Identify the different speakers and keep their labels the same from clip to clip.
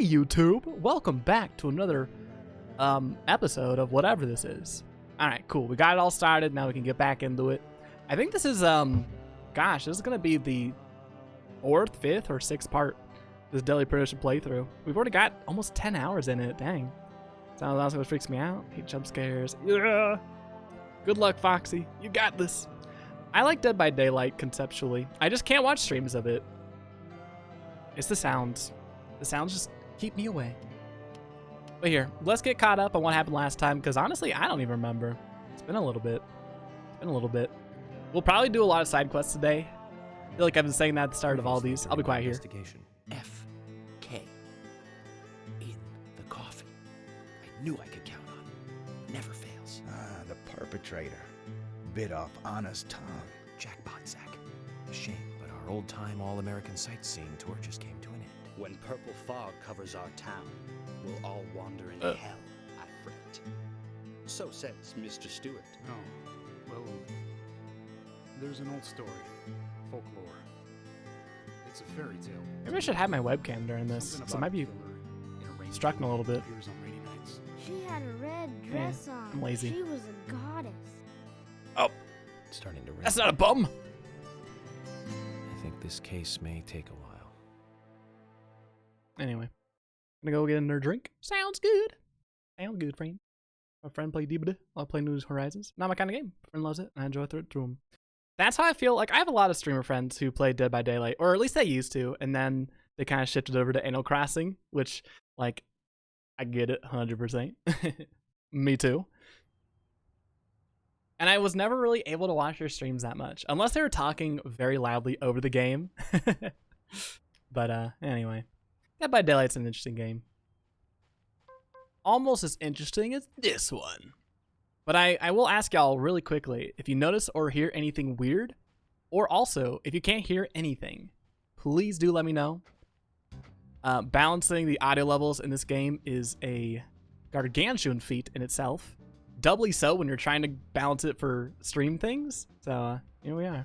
Speaker 1: Hey YouTube, welcome back to another episode of whatever this is. Alright, cool. We got it all started. Now we can get back into it. I think this is gosh, this is gonna be the 4th, 5th, or 6th part of this Deadly Premonition playthrough. We've already got almost 10 hours in it. Dang. Sounds also what freaks me out. Hate jump scares. Yeah. Good luck, Foxy. You got this. I like Dead by Daylight conceptually. I just can't watch streams of it. It's the sounds. The sounds just keep me away. But here, let's get caught up on what happened last time, because honestly, I don't even remember. It's been a little bit. We'll probably do a lot of side quests today. I feel like I've been saying that at the start of all these. I'll be quiet here.
Speaker 2: Investigation. F.K. in the coffin. I knew I could count on. Never fails.
Speaker 3: Ah, the perpetrator. Bit off Anna's tongue.
Speaker 2: Jackpot sack. A shame, but our old-time all-American sightseeing tour just came to an end.
Speaker 4: When purple fog covers our town, we'll all wander into hell, I fret. So says Mr. Stewart.
Speaker 5: No. Well, there's an old story. Folklore. It's a fairy tale.
Speaker 1: Maybe I should have my webcam during this, because it might be struggling a little bit.
Speaker 6: She had a red dress on.
Speaker 1: I'm lazy.
Speaker 6: She was a goddess.
Speaker 1: Oh,
Speaker 2: It's starting to rain.
Speaker 1: that's not a bum.
Speaker 2: I think this case may take a while.
Speaker 1: Anyway, gonna go get another drink. Sounds good. Sounds good, friend. My friend played DBD. I play New Horizons. Not my kind of game. My friend loves it, and I enjoy through them. That's how I feel. Like, I have a lot of streamer friends who play Dead by Daylight, or at least they used to, and then they kind of shifted over to Animal Crossing, which, like, I get it 100%. Me too. And I was never really able to watch their streams that much, unless they were talking very loudly over the game. But anyway, Dead by Daylight's an interesting game. Almost as interesting as this one. But I will ask y'all really quickly, if you notice or hear anything weird, or also, if you can't hear anything, please do let me know. Balancing the audio levels in this game is a gargantuan feat in itself. Doubly so when you're trying to balance it for stream things. So, here we are.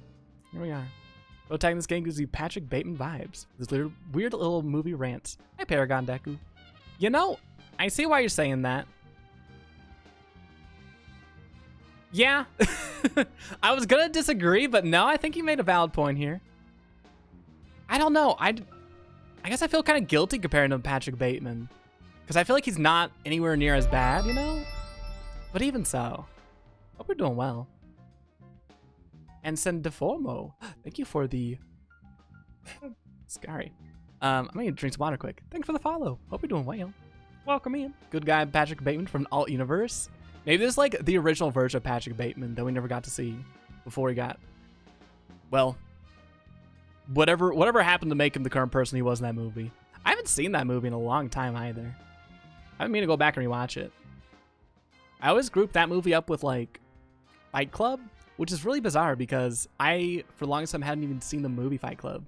Speaker 1: Road tagging this game gives you Patrick Bateman vibes. This weird little movie rants. Hey, Paragon Deku. You know, I see why you're saying that. Yeah. I was gonna disagree, but no, I think you made a valid point here. I don't know. I guess I feel kind of guilty comparing him to Patrick Bateman, because I feel like he's not anywhere near as bad, you know? But even so, hope we're doing well. And Sendeformo, thank you for the Scary. I'm gonna drink some water quick. Thanks for the follow. Hope you're doing well. Welcome in. Good guy Patrick Bateman from Alt Universe. Maybe this is like the original version of Patrick Bateman that we never got to see before he got, well, whatever happened to make him the current person he was in that movie. I haven't seen that movie in a long time either. I mean to go back and rewatch it. I always group that movie up with like Fight Club, which is really bizarre because I, for the longest time, hadn't even seen the movie Fight Club.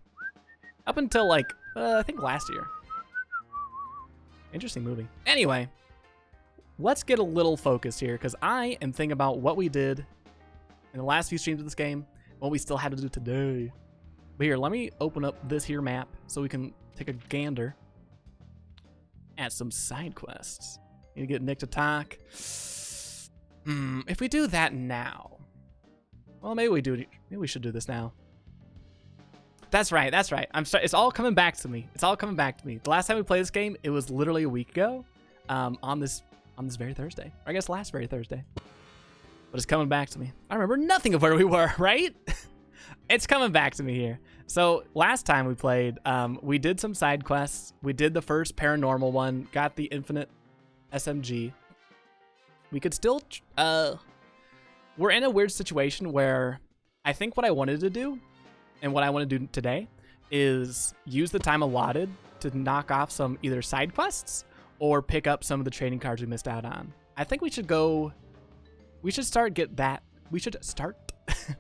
Speaker 1: Up until like, I think last year. Interesting movie. Anyway, let's get a little focused here because I am thinking about what we did in the last few streams of this game, what we still had to do today. But here, let me open up this here map so we can take a gander at some side quests. Need to get Nick to talk. If we do that now, well, maybe we should do this now. That's right. It's all coming back to me. The last time we played this game, it was literally a week ago, on this very Thursday. Or I guess last very Thursday. But it's coming back to me. I remember nothing of where we were, right? It's coming back to me here. So last time we played, we did some side quests. We did the first paranormal one, got the infinite SMG. We could still, we're in a weird situation where I think what I wanted to do and what I want to do today is use the time allotted to knock off some either side quests or pick up some of the trading cards we missed out on. I think we should start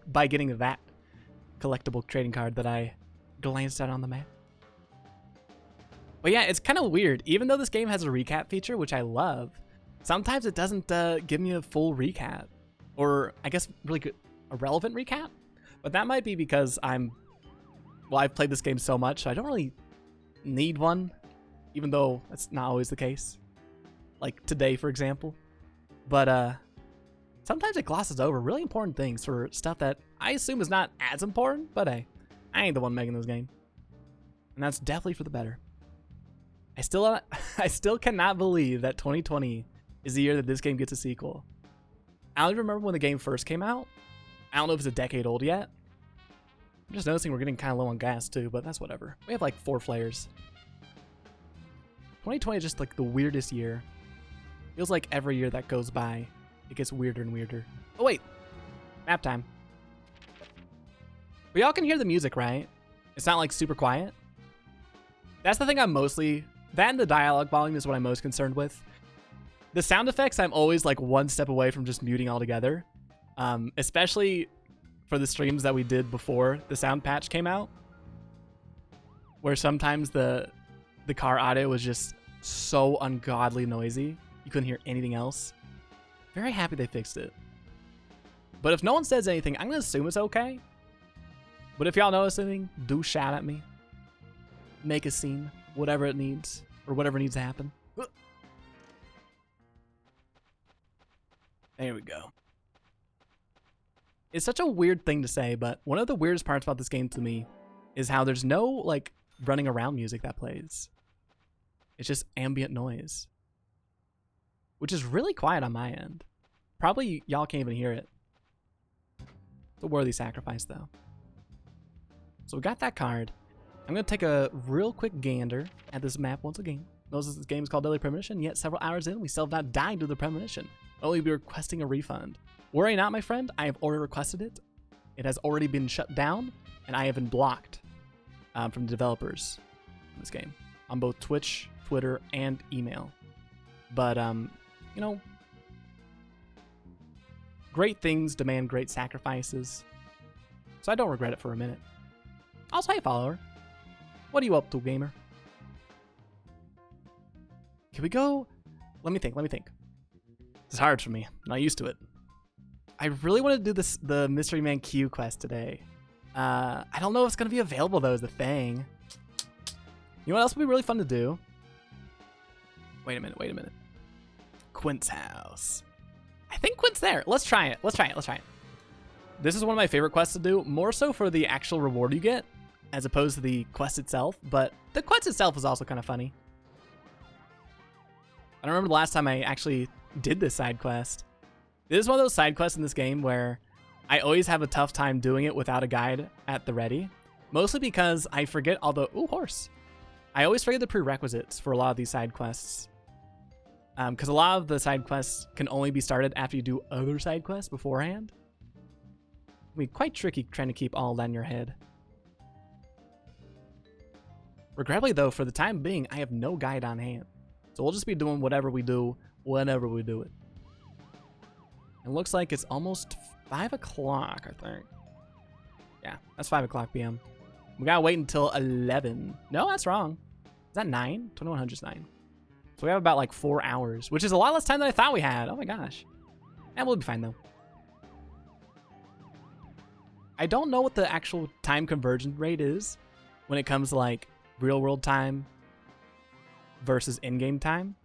Speaker 1: by getting that collectible trading card that I glanced at on the map. But yeah, it's kind of weird. Even though this game has a recap feature, which I love, sometimes it doesn't give me a full recap. Or I guess really good, a relevant recap. But that might be because I've played this game so much, so I don't really need one. even though that's not always the case. Like today, for example. But sometimes it glosses over really important things for stuff that I assume is not as important, but hey, I ain't the one making this game. And that's definitely for the better. I still cannot believe that 2020 is the year that this game gets a sequel. I don't even remember when the game first came out. I don't know if it's a decade old yet. I'm just noticing we're getting kind of low on gas too, but that's whatever. We have like 4 flares. 2020 is just like the weirdest year. Feels like every year that goes by, it gets weirder and weirder. Oh wait, map time. But y'all can hear the music, right? It's not like super quiet. That's the thing I'm mostly, that and the dialogue volume is what I'm most concerned with. The sound effects, I'm always like one step away from just muting altogether. Especially for the streams that we did before the sound patch came out. Where sometimes the car audio was just so ungodly noisy. You couldn't hear anything else. Very happy they fixed it. But if no one says anything, I'm gonna assume it's okay. But if y'all notice anything, do shout at me. Make a scene, whatever it needs, or whatever needs to happen. There we go. It's such a weird thing to say, but one of the weirdest parts about this game to me is how there's no like running around music that plays. It's just ambient noise, which is really quiet on my end. Probably y'all can't even hear it. It's a worthy sacrifice though. So we got that card. I'm gonna take a real quick gander at this map once again. Notice this game is called Daily Premonition, yet several hours in, we still have not died to the premonition. I'll only be requesting a refund. Worry not, my friend, I have already requested it. It has already been shut down, and I have been blocked from the developers of this game on both Twitch, Twitter, and email. But, you know, great things demand great sacrifices, so I don't regret it for a minute. Also, hey, follower. What are you up to, gamer? Can we go? Let me think. It's hard for me. I'm not used to it. I really want to do the Mystery Man Q quest today. I don't know if it's going to be available, though, is the thing. You know what else would be really fun to do? Wait a minute. Quint's house. I think Quint's there. Let's try it. This is one of my favorite quests to do, more so for the actual reward you get, as opposed to the quest itself, but the quest itself is also kind of funny. I don't remember the last time I actually did this side quest. This is one of those side quests in this game where I always have a tough time doing it without a guide at the ready, mostly because I forget all the, ooh, horse. I always forget the prerequisites for a lot of these side quests. Because a lot of the side quests can only be started after you do other side quests beforehand. I mean, quite tricky trying to keep all that in your head. Regrettably though, for the time being, I have no guide on hand. So we'll just be doing whatever we do, whenever we do it. It looks like it's almost 5 o'clock, I think. Yeah, that's 5 o'clock p.m. We gotta wait until 11. No, that's wrong. Is that 9? 2100 is 9. So we have about like 4 hours, which is a lot less time than I thought we had. Oh my gosh. And we'll be fine though. I don't know what the actual time conversion rate is when it comes to like real world time versus in-game time.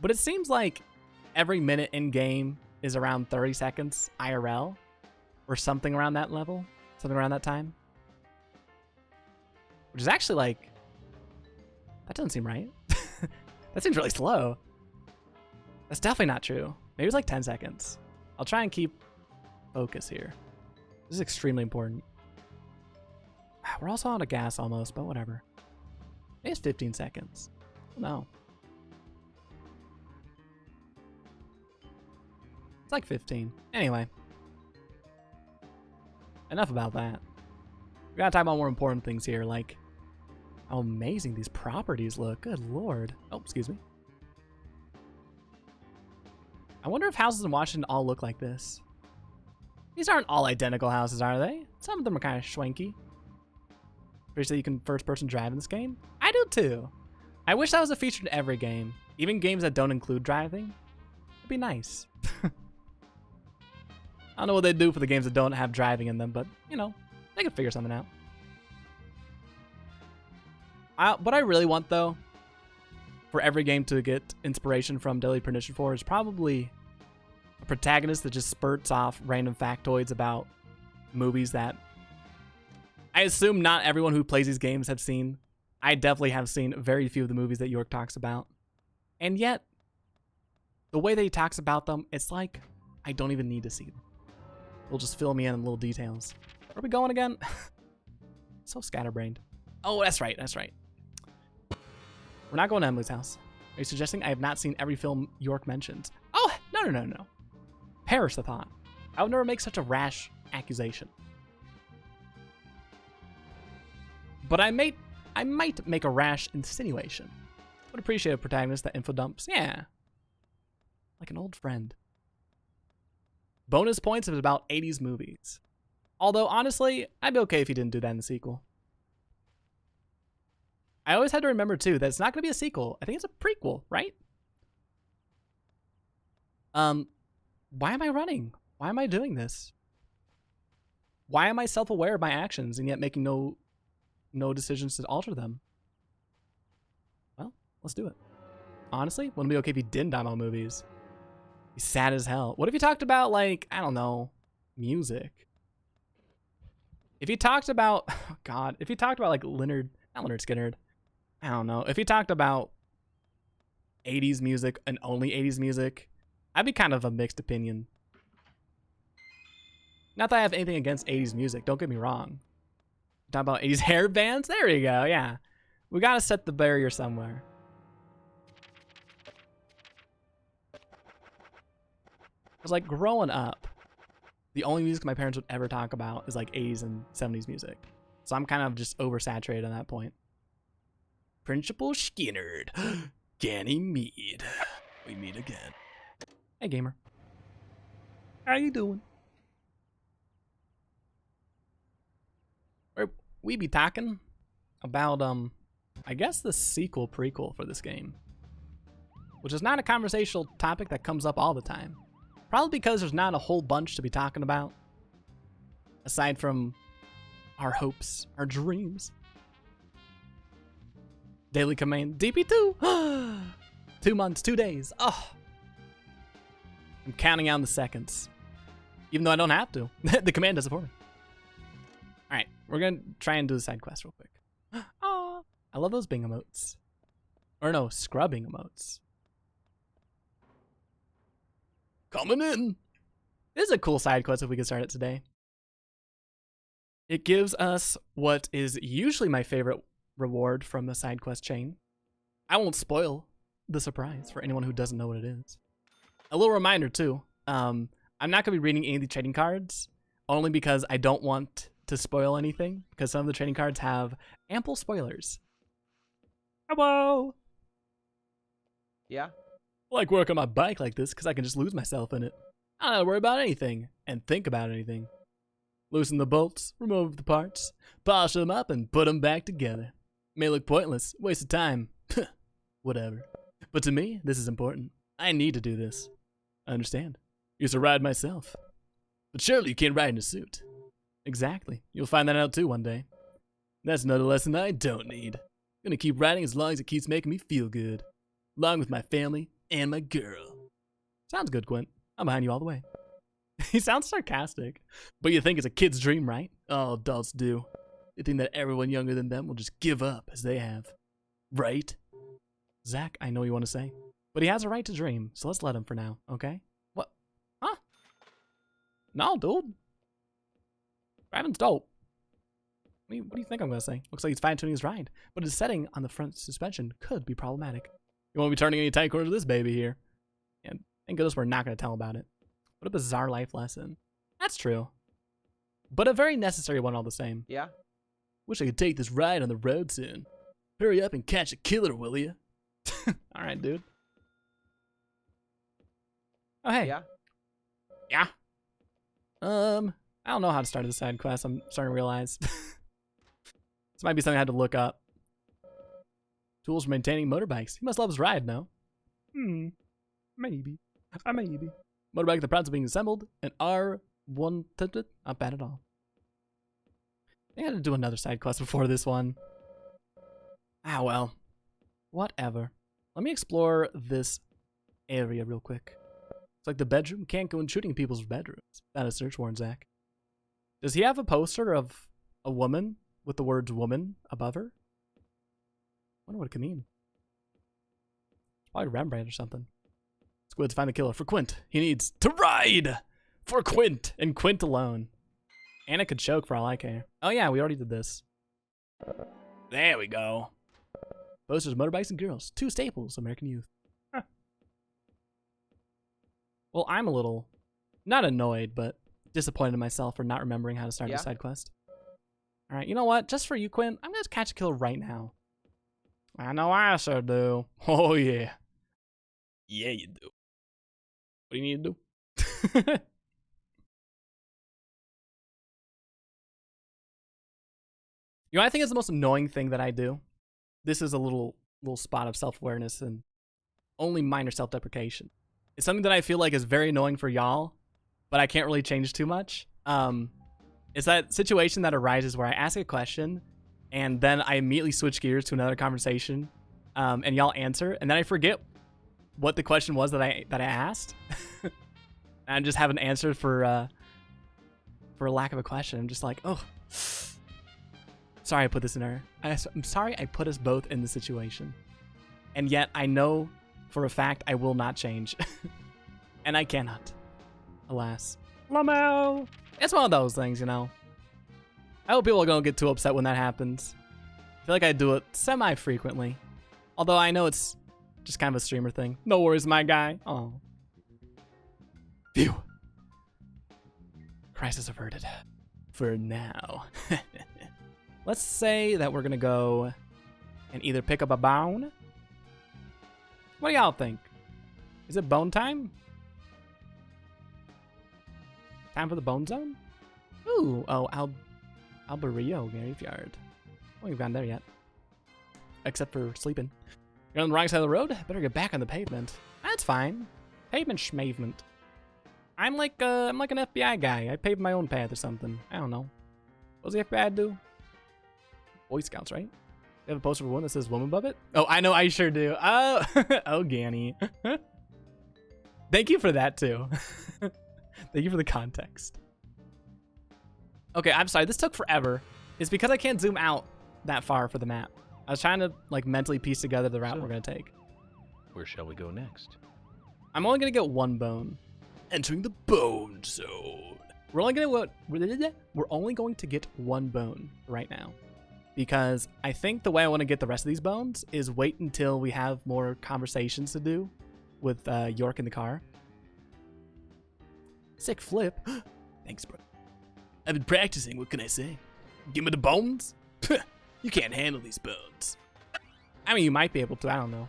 Speaker 1: But it seems like every minute in-game is around 30 seconds IRL or something around that level, something around that time. Which is actually like, that doesn't seem right. That seems really slow. That's definitely not true. Maybe it's like 10 seconds. I'll try and keep focus here. This is extremely important. We're also out of gas almost, but whatever. Maybe it's 15 seconds. No. It's like 15. Anyway. Enough about that. We gotta talk about more important things here, like how amazing these properties look. Good lord. Oh, excuse me. I wonder if houses in Washington all look like this. These aren't all identical houses, are they? Some of them are kind of schwanky. Pretty sure you can first-person drive in this game? I do too. I wish that was a feature in every game. Even games that don't include driving. It'd be nice. I don't know what they do for the games that don't have driving in them, but, you know, they could figure something out. What I really want, though, for every game to get inspiration from Deadly Premonition 4 is probably a protagonist that just spurts off random factoids about movies that I assume not everyone who plays these games have seen. I definitely have seen very few of the movies that York talks about. And yet, the way that he talks about them, it's like I don't even need to see them. They'll just fill me in on little details. Where are we going again? So scatterbrained. Oh, that's right, that's right. We're not going to Emily's house. Are you suggesting I have not seen every film York mentions? Oh, no. Perish the thought. I would never make such a rash accusation. But I might make a rash insinuation. Would appreciate a protagonist that info dumps. Yeah. Like an old friend. Bonus points if it's about 80s movies. Although, honestly, I'd be okay if he didn't do that in the sequel. I always had to remember, too, that it's not going to be a sequel. I think it's a prequel, right? Why am I running? Why am I doing this? Why am I self-aware of my actions and yet making no decisions to alter them? Well, let's do it. Honestly, wouldn't it be okay if he didn't die about movies? He's sad as hell. What if he talked about, like, I don't know, music? If he talked about, oh God, if he talked about, like, not Leonard Skinner, I don't know. If he talked about 80s music and only 80s music, I'd be kind of a mixed opinion. Not that I have anything against 80s music, don't get me wrong. Talk about 80s hair bands? There we go, yeah. We gotta set the barrier somewhere. Because, like, growing up, the only music my parents would ever talk about is, like, 80s and 70s music. So I'm kind of just oversaturated on that point. Principal Skinnerd. Ganymede. We meet again. Hey, gamer. How you doing? We be talking about, I guess the sequel prequel for this game. Which is not a conversational topic that comes up all the time. Probably because there's not a whole bunch to be talking about. Aside from our hopes, our dreams. Daily command, DP2! 2 months, 2 days. Oh. I'm counting down the seconds. Even though I don't have to. The command does it for me. Alright, we're gonna try and do the side quest real quick. Oh, I love those Bing emotes. Or no, scrubbing emotes. Coming in. This is a cool side quest if we can start it today. It gives us what is usually my favorite reward from the side quest chain. I won't spoil the surprise for anyone who doesn't know what it is. A little reminder too, I'm not going to be reading any of the trading cards, only because I don't want to spoil anything, because some of the trading cards have ample spoilers. Hello!
Speaker 2: Yeah?
Speaker 1: I like work on my bike like this because I can just lose myself in it. I don't have to worry about anything and think about anything. Loosen the bolts, remove the parts, polish them up, and put them back together. May look pointless, waste of time, whatever. But to me, this is important. I need to do this. I understand. Used to ride myself. But surely you can't ride in a suit. Exactly. You'll find that out too one day. That's another lesson I don't need. I'm gonna keep riding as long as it keeps making me feel good. Along with my family and my girl. Sounds good, Quint. I'm behind you all the way. He sounds sarcastic. But you think it's a kid's dream, right? All adults do. They think that everyone younger than them will just give up as they have. Right? Zach, I know you want to say. But he has a right to dream, so let's let him for now, okay? What? Huh? No, dude. Driving's dope. What do you think I'm going to say? Looks like he's fine-tuning his ride, but his setting on the front suspension could be problematic. You won't be turning any tight corners of this baby here. And thank goodness we're not going to tell about it. What a bizarre life lesson. That's true. But a very necessary one all the same.
Speaker 2: Yeah?
Speaker 1: Wish I could take this ride on the road soon. Hurry up and catch a killer, will ya? Alright, dude. Oh, hey.
Speaker 2: Yeah?
Speaker 1: Yeah? I don't know how to start this side quest. I'm starting to realize. This might be something I had to look up. Tools for maintaining motorbikes. He must love his ride, no? Maybe. Maybe. Motorbike, the prods are being assembled. An R1 tempted. Not bad at all. I had to do another side quest before this one. Ah, well. Whatever. Let me explore this area real quick. It's like the bedroom. Can't go intruding in people's bedrooms. That is search warrant, Zach. Does he have a poster of a woman with the words woman above her? I wonder what it could mean. It's probably Rembrandt or something. Squids, find the killer for Quint. He needs to ride for Quint and Quint alone. And it could choke for all I care. Oh yeah, we already did this. There we go. Posters, motorbikes, and girls. 2 staples, American youth. Huh. Well, I'm a little, not annoyed, but disappointed in myself for not remembering how to start the side quest. All right, you know what? Just for you, Quinn, I'm going to catch a killer right now. I know I sure do. Oh, yeah. Yeah, you do. What do you need to do? You know, I think it's the most annoying thing that I do. This is a little spot of self-awareness and only minor self-deprecation. It's something that I feel like is very annoying for y'all, but I can't really change too much. It's that situation that arises where I ask a question and then I immediately switch gears to another conversation, and y'all answer, and then I forget what the question was that I asked. And I just have an answer for lack of a question. I'm just like, oh, sorry I put this in her. I'm sorry I put us both in the situation. And yet I know for a fact I will not change. And I cannot. Alas. Lamo! It's one of those things, you know. I hope people don't get too upset when that happens. I feel like I do it semi-frequently. Although I know it's just kind of a streamer thing. No worries, my guy. Oh. Phew. Crisis averted. For now. Let's say that we're gonna go and either pick up a bone. What do y'all think? Is it bone time? Time for the bone zone? Ooh, oh, Alberio Graveyard. Oh, we've gotten there yet. Except for sleeping. You're on the wrong side of the road? Better get back on the pavement. That's fine. Pavement schmavement. I'm like an FBI guy. I paved my own path or something. I don't know. What does the FBI do? Boy Scouts, right? They have a poster for one that says woman above it? Oh, I know, I sure do. Oh, oh, Ganny. Thank you for that, too. Thank you for the context. Okay, I'm sorry, this took forever. It's because I can't zoom out that far for the map. I was trying to, like, mentally piece together the route we're gonna take.
Speaker 2: Where shall we go next?
Speaker 1: I'm only gonna get 1 bone. Entering the bone zone. We're only going to get 1 bone right now. Because I think the way I want to get the rest of these bones is wait until we have more conversations to do with York in the car. Sick flip. Thanks, bro. I've been practicing, what can I say? Give me the bones? You can't handle these bones. I mean, you might be able to, I don't know.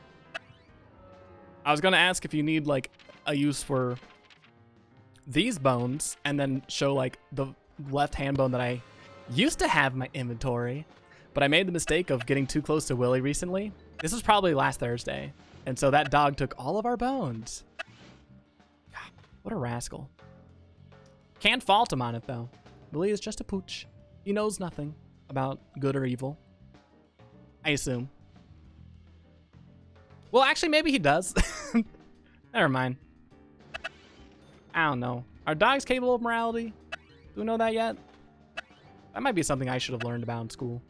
Speaker 1: I was going to ask if you need, like, a use for these bones and then show, like, the left hand bone that I used to have in my inventory. But I made the mistake of getting too close to Willie recently. This was probably last Thursday. And so that dog took all of our bones. God, what a rascal. Can't fault him on it, though. Willie is just a pooch. He knows nothing about good or evil. I assume. Well, actually, maybe he does. Never mind. I don't know. Are dogs capable of morality? Do we know that yet? That might be something I should have learned about in school.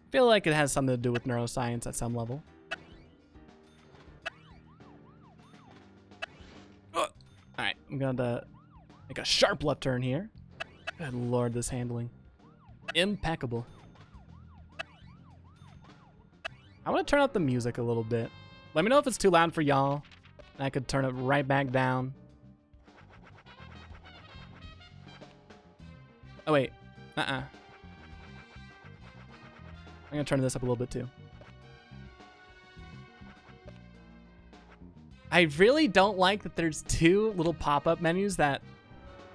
Speaker 1: I feel like it has something to do with neuroscience at some level. Alright, I'm gonna make a sharp left turn here. Good lord, this handling. Impeccable. I want to turn up the music a little bit. Let me know if it's too loud for y'all. And I could turn it right back down. Oh wait, I'm gonna turn this up a little bit too. I really don't like that there's 2 little pop-up menus that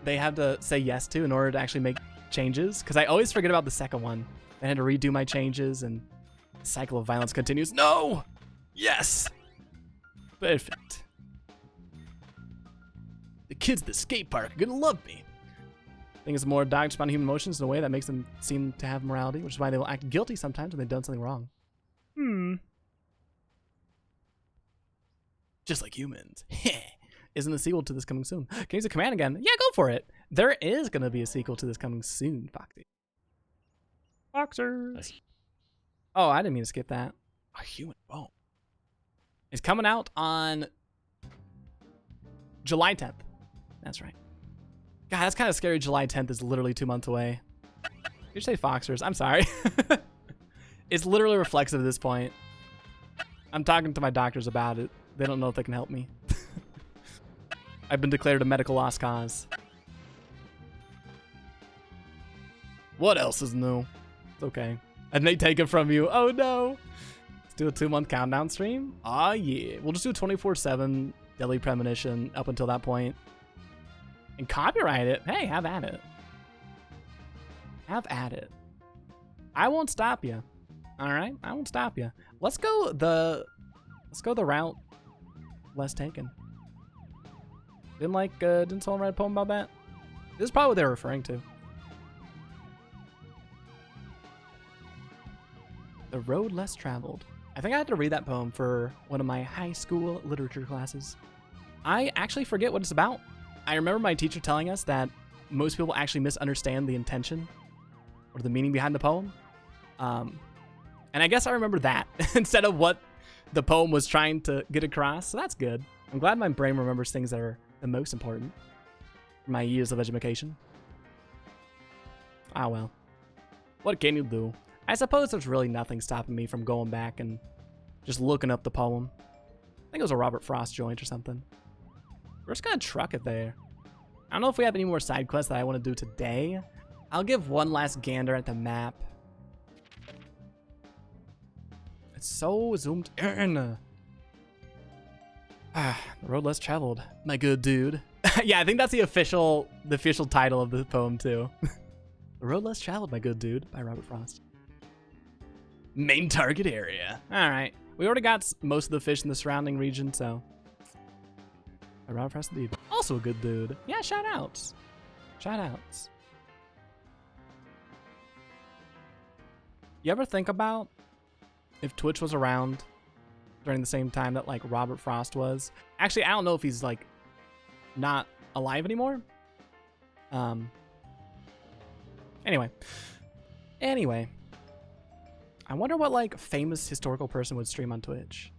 Speaker 1: they have to say yes to in order to actually make changes, because I always forget about the second one. I had to redo my changes and the cycle of violence continues. No! Yes! Perfect. The kids at the skate park are gonna love me. I think it's more dogs respond to human emotions in a way that makes them seem to have morality, which is why they will act guilty sometimes when they've done something wrong. just like humans. Isn't a sequel to this coming soon? Can you use a command again? Yeah, go for it. There is gonna be a sequel to this coming soon, Foxy. Boxers. Oh, I didn't mean to skip that. A human bone. It's coming out on July 10th. That's right. God, that's kind of scary. July 10th is literally 2 months away. You say Foxers. I'm sorry. It's literally reflexive at this point. I'm talking to my doctors about it. They don't know if they can help me. I've been declared a medical lost cause. What else is new? It's okay. And they take it from you. Oh no. Let's do a 2-month countdown stream. Ah, yeah. We'll just do a 24/7 Deadly Premonition up until that point. And copyright it. Hey, have at it. Have at it. I won't stop you. All right, I won't stop you. Let's go the route less taken. Didn't someone write a poem about that? This is probably what they're referring to. The road less traveled. I think I had to read that poem for one of my high school literature classes. I actually forget what it's about. I remember my teacher telling us that most people actually misunderstand the intention or the meaning behind the poem. And I guess I remember that instead of what the poem was trying to get across. So that's good. I'm glad my brain remembers things that are the most important for my years of education. Ah, well. What can you do? I suppose there's really nothing stopping me from going back and just looking up the poem. I think it was a Robert Frost joint or something. We're just gonna truck it there. I don't know if we have any more side quests that I want to do today. I'll give one last gander at the map. It's so zoomed in. The road less traveled, my good dude. Yeah, I think that's the official title of the poem too. The road less traveled, my good dude, by Robert Frost. Main target area. All right, we already got most of the fish in the surrounding region, so. By Robert Frost indeed. Also a good dude. Yeah, shout outs. Shout outs. You ever think about if Twitch was around during the same time that like Robert Frost was? Actually, I don't know if he's like not alive anymore. Anyway, I wonder what like famous historical person would stream on Twitch.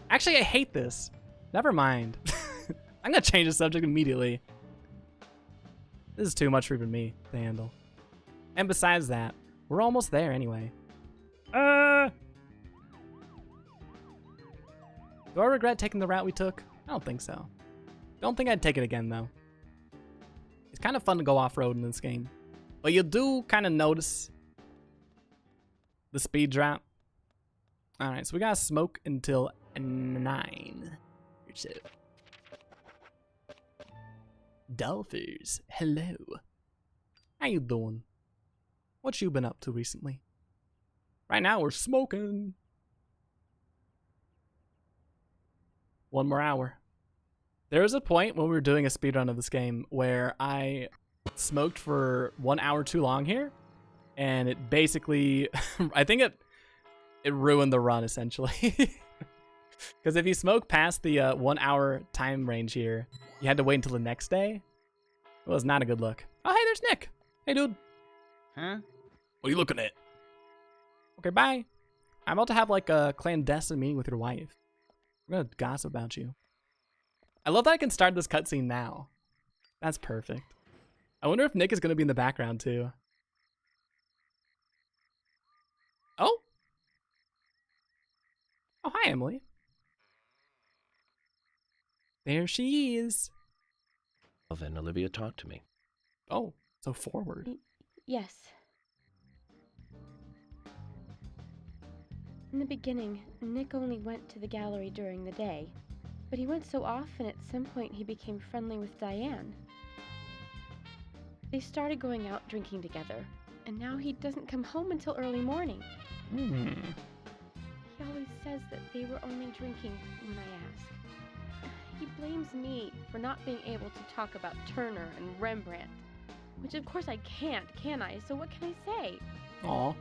Speaker 1: Actually, I hate this. Never mind. I'm gonna change the subject immediately. This is too much for even me to handle. And besides that, we're almost there anyway. Do I regret taking the route we took? I don't think so. Don't think I'd take it again though. It's kind of fun to go off-road in this game. But you do kind of notice the speed drop. Alright, so we gotta smoke until 9 or so. Dolphers, hello. How you doing? What you been up to recently? Right now we're smoking. 1 more hour. There was a point when we were doing a speedrun of this game where I smoked for 1 hour too long here, and it basically, I think it ruined the run essentially. Because if you smoke past the 1 hour time range here, you had to wait until the next day. It was not a good look. Oh, hey, there's Nick. Hey, dude.
Speaker 2: Huh?
Speaker 1: What are you looking at? Okay, bye. I'm about to have like a clandestine meeting with your wife. We're gonna gossip about you. I love that I can start this cutscene now. That's perfect. I wonder if Nick is gonna be in the background too. Oh. Oh, hi, Emily. There she is.
Speaker 7: Well, then Olivia talked to me.
Speaker 1: Oh, so forward.
Speaker 8: Yes. In the beginning, Nick only went to the gallery during the day, but he went so often at some point he became friendly with Diane. They started going out drinking together, and now he doesn't come home until early morning. He always says that they were only drinking when I ask. He blames me for not being able to talk about Turner and Rembrandt, which of course I can't, can I? So what can I say?
Speaker 1: Aw.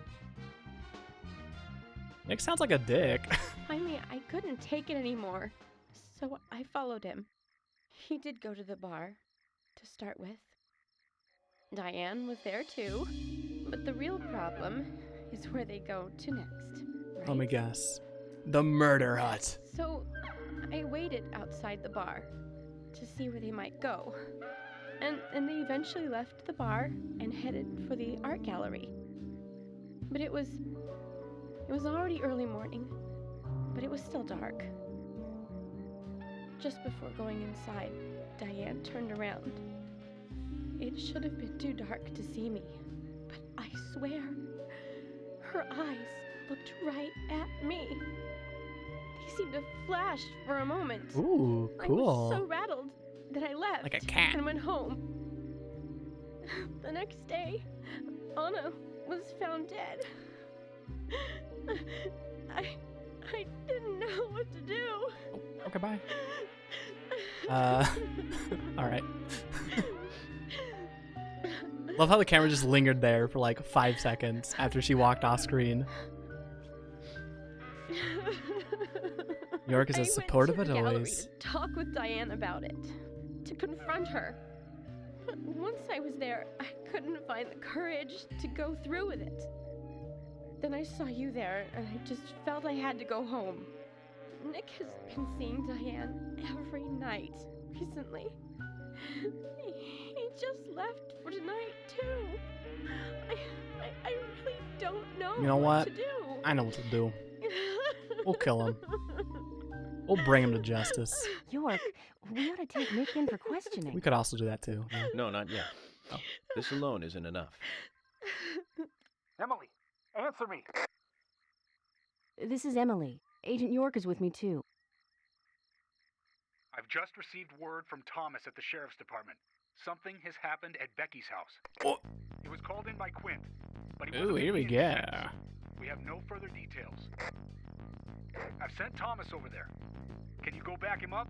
Speaker 1: Nick sounds like a dick.
Speaker 8: Finally, I couldn't take it anymore, so I followed him. He did go to the bar, to start with. Diane was there too, but the real problem is where they go to next, right?
Speaker 1: Let me guess. The murder hut.
Speaker 8: So I waited outside the bar to see where they might go. And they eventually left the bar and headed for the art gallery. But it was already early morning, but it was still dark. Just before going inside, Diane turned around. It should have been too dark to see me, but I swear, her eyes looked right at me. They seemed to flash for a moment.
Speaker 1: Ooh, cool.
Speaker 8: I was so rattled that I left
Speaker 1: Like a cat.
Speaker 8: and went home. The next day, Anna was found dead. I didn't know what to do.
Speaker 1: Oh, okay, bye. All right. Love how the camera just lingered there for like 5 seconds after she walked off screen. York is as supportive as
Speaker 8: I went to the gallery
Speaker 1: always.
Speaker 8: to talk with Diane about it, to confront her. But once I was there, I couldn't find the courage to go through with it. Then I saw you there, and I just felt I had to go home. Nick has been seeing Diane every night recently. He just left for tonight too. I really don't know.
Speaker 1: You know what?
Speaker 8: to do.
Speaker 1: I know what to do. We'll kill him. We'll bring him to justice.
Speaker 9: York, we ought to take Nick in for questioning.
Speaker 1: We could also do that too. Yeah.
Speaker 7: No, not yet.
Speaker 1: Oh.
Speaker 7: This alone isn't enough.
Speaker 5: Emily, answer me.
Speaker 9: This is Emily. Agent York is with me, too.
Speaker 5: I've just received word from Thomas at the Sheriff's Department. Something has happened at Becky's house.
Speaker 1: Oh.
Speaker 5: It was called in by Quint, but he
Speaker 1: Ooh,
Speaker 5: wasn't
Speaker 1: here we
Speaker 5: making
Speaker 1: go.
Speaker 5: any sense. We have no further details. I've sent Thomas over there. Can you go back him up?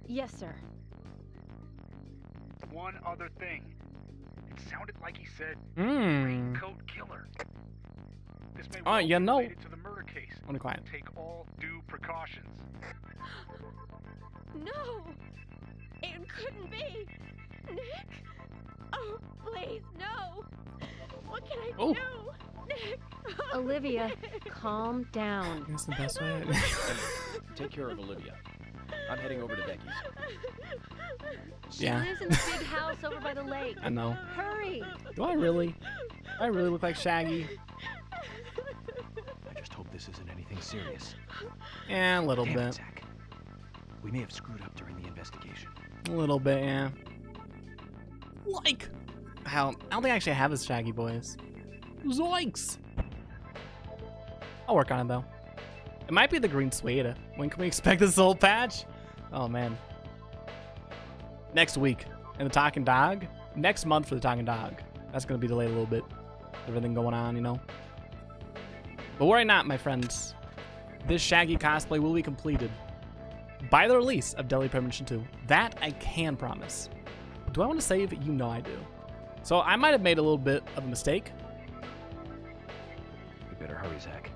Speaker 9: Yes, sir.
Speaker 5: One other thing. It sounded like he said
Speaker 1: Hmm.
Speaker 5: raincoat killer. This may
Speaker 1: Oh,
Speaker 5: well
Speaker 1: you
Speaker 5: be
Speaker 1: know.
Speaker 5: related to the murder case.
Speaker 1: Wanna quiet.
Speaker 5: Take all due precautions.
Speaker 8: No! It couldn't be! Nick! Oh, please, no! What can I
Speaker 1: Oh.
Speaker 8: do? Nick! Oh,
Speaker 9: Olivia,
Speaker 8: Nick.
Speaker 9: calm down.
Speaker 1: That's the best way.
Speaker 7: Take care of Olivia. I'm heading over to Becky's.
Speaker 9: She
Speaker 1: Yeah.
Speaker 9: lives in the big house over by the lake.
Speaker 1: I know.
Speaker 9: Hurry!
Speaker 1: Do I really? I really look like Shaggy?
Speaker 2: I just hope this isn't anything serious.
Speaker 1: Yeah, a little
Speaker 2: Damn it,
Speaker 1: bit.
Speaker 2: Zach. We may have screwed up during the investigation.
Speaker 1: A little bit, yeah. Like how I don't think I actually have his Shaggy voice. Zoinks! I'll work on it though. It might be the green suede. When can we expect this whole patch? Oh man. Next week. And the Talking Dog. Next month for the Talking Dog. That's gonna be delayed a little bit. Everything going on, you know. But worry not, my friends. This Shaggy cosplay will be completed by the release of Deadly Premonition 2. That I can promise. Do I want to save? You know I do. So I might have made a little bit of a mistake.
Speaker 2: You better hurry, Zach.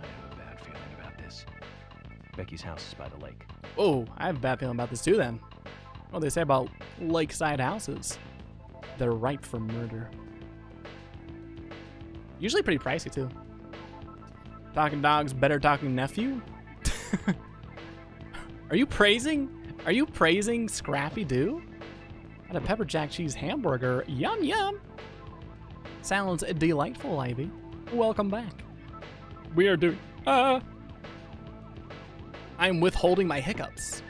Speaker 2: I have a bad feeling about this. Becky's house is by the lake.
Speaker 1: Oh, I have a bad feeling about this too then. What do they say about lakeside houses? They're ripe for murder. Usually pretty pricey too. Talking Dog's better talking nephew? Are you praising Scrappy Doo? And a pepper jack cheese hamburger. Yum yum. Sounds delightful, Ivy. Welcome back. We are doing I'm withholding my hiccups.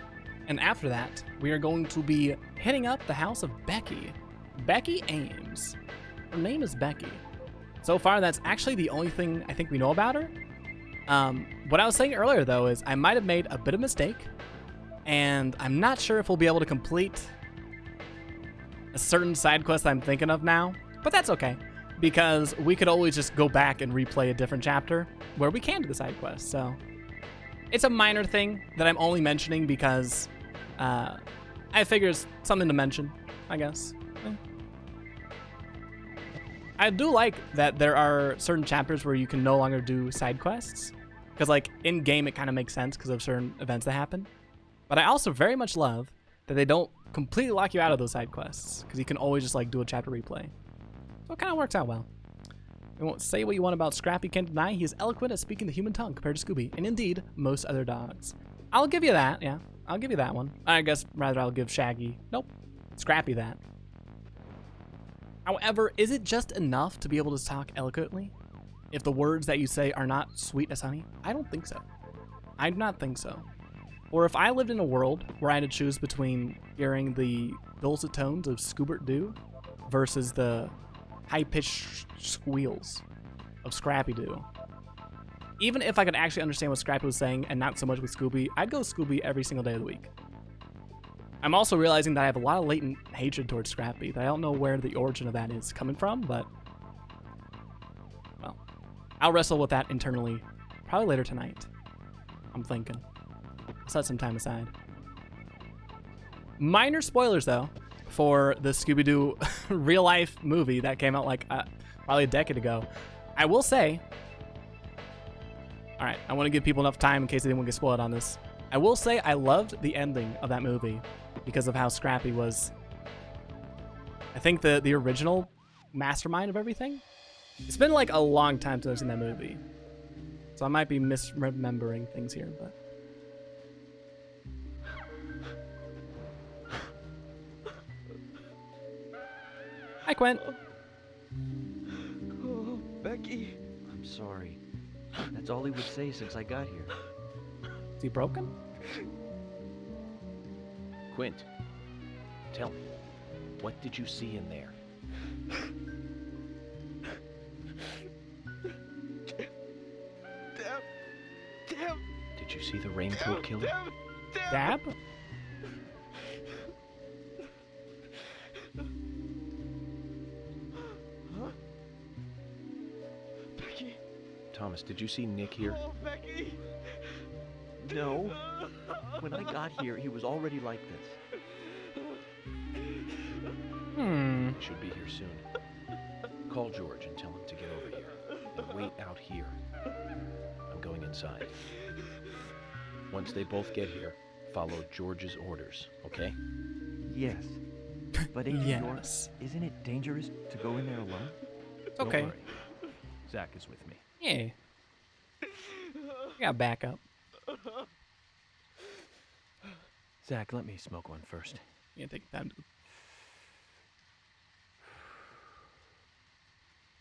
Speaker 1: And after that, we are going to be hitting up the house of Becky. Becky Ames. Her name is Becky. So far, that's actually the only thing I think we know about her. What I was saying earlier, though, is I might have made a bit of mistake. And I'm not sure if we'll be able to complete a certain side quest I'm thinking of now. But that's okay. Because we could always just go back and replay a different chapter where we can do the side quest. So it's a minor thing that I'm only mentioning because I figure it's something to mention, I guess. I do like that there are certain chapters where you can no longer do side quests. Because, like, in-game it kind of makes sense because of certain events that happen. But I also very much love that they don't completely lock you out of those side quests. Because you can always just, like, do a chapter replay. So it kind of works out well. I won't say what you want about Scrappy, can't deny he is eloquent at speaking the human tongue compared to Scooby. And indeed, most other dogs. I'll give you that, yeah. I'll give you that one. I guess rather I'll give Shaggy, nope, Scrappy that. However, is it just enough to be able to talk eloquently? If the words that you say are not sweet as honey? I don't think so. I do not think so. Or if I lived in a world where I had to choose between hearing the dulcet tones of Scoobert Doo versus the high-pitched squeals of Scrappy Doo. Even if I could actually understand what Scrappy was saying and not so much with Scooby, I'd go Scooby every single day of the week. I'm also realizing that I have a lot of latent hatred towards Scrappy that I don't know where the origin of that is coming from, but well, I'll wrestle with that internally probably later tonight. I'm thinking. I'll set some time aside. Minor spoilers though for the Scooby-Doo real life movie that came out like probably a decade ago. I will say, all right, I want to give people enough time in case they didn't get spoiled on this. I will say I loved the ending of that movie because of how Scrappy was, I think, the original mastermind of everything. It's been like a long time since I've seen that movie, so I might be misremembering things here, but. Hi, Quint.
Speaker 7: Oh, Becky. I'm sorry. That's all he would say since I got here.
Speaker 1: Is he broken?
Speaker 7: Quint, tell me, what did you see in there?
Speaker 2: Damn.
Speaker 7: Did you see the raincoat killer?
Speaker 1: Dab?
Speaker 2: Becky.
Speaker 7: Thomas, did you see Nick here?
Speaker 2: Oh, Becky.
Speaker 7: No. When I got here, he was already like this. He should be here soon. Call George and tell him to get over here. And wait out here. I'm going inside. Once they both get here, follow George's orders, okay?
Speaker 10: Yes. But Agent York,
Speaker 1: Yes.
Speaker 10: isn't it dangerous to go in there alone?
Speaker 7: Don't
Speaker 1: Okay.
Speaker 7: worry. Zach is with me.
Speaker 1: Yeah. I got backup.
Speaker 7: Zach, let me smoke one first.
Speaker 1: Yeah, take time.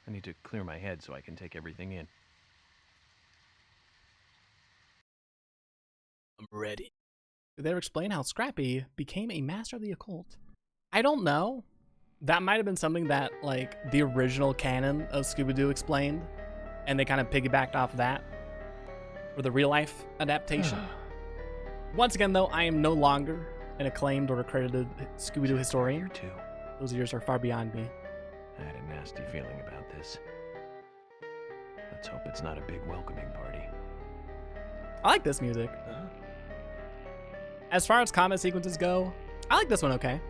Speaker 7: I need to clear my head so I can take everything in.
Speaker 1: I'm ready. Did they ever explain how Scrappy became a master of the occult? I don't know. That might have been something that, like, the original canon of Scooby-Doo explained, and they kind of piggybacked off of that for the real-life adaptation. Once again, though, I am no longer an acclaimed or accredited Scooby-Doo historian.
Speaker 7: Too.
Speaker 1: Those years are far beyond me.
Speaker 7: I had a nasty feeling about this. Let's hope it's not a big welcoming party.
Speaker 1: I like this music. As far as combat sequences go, I like this one okay.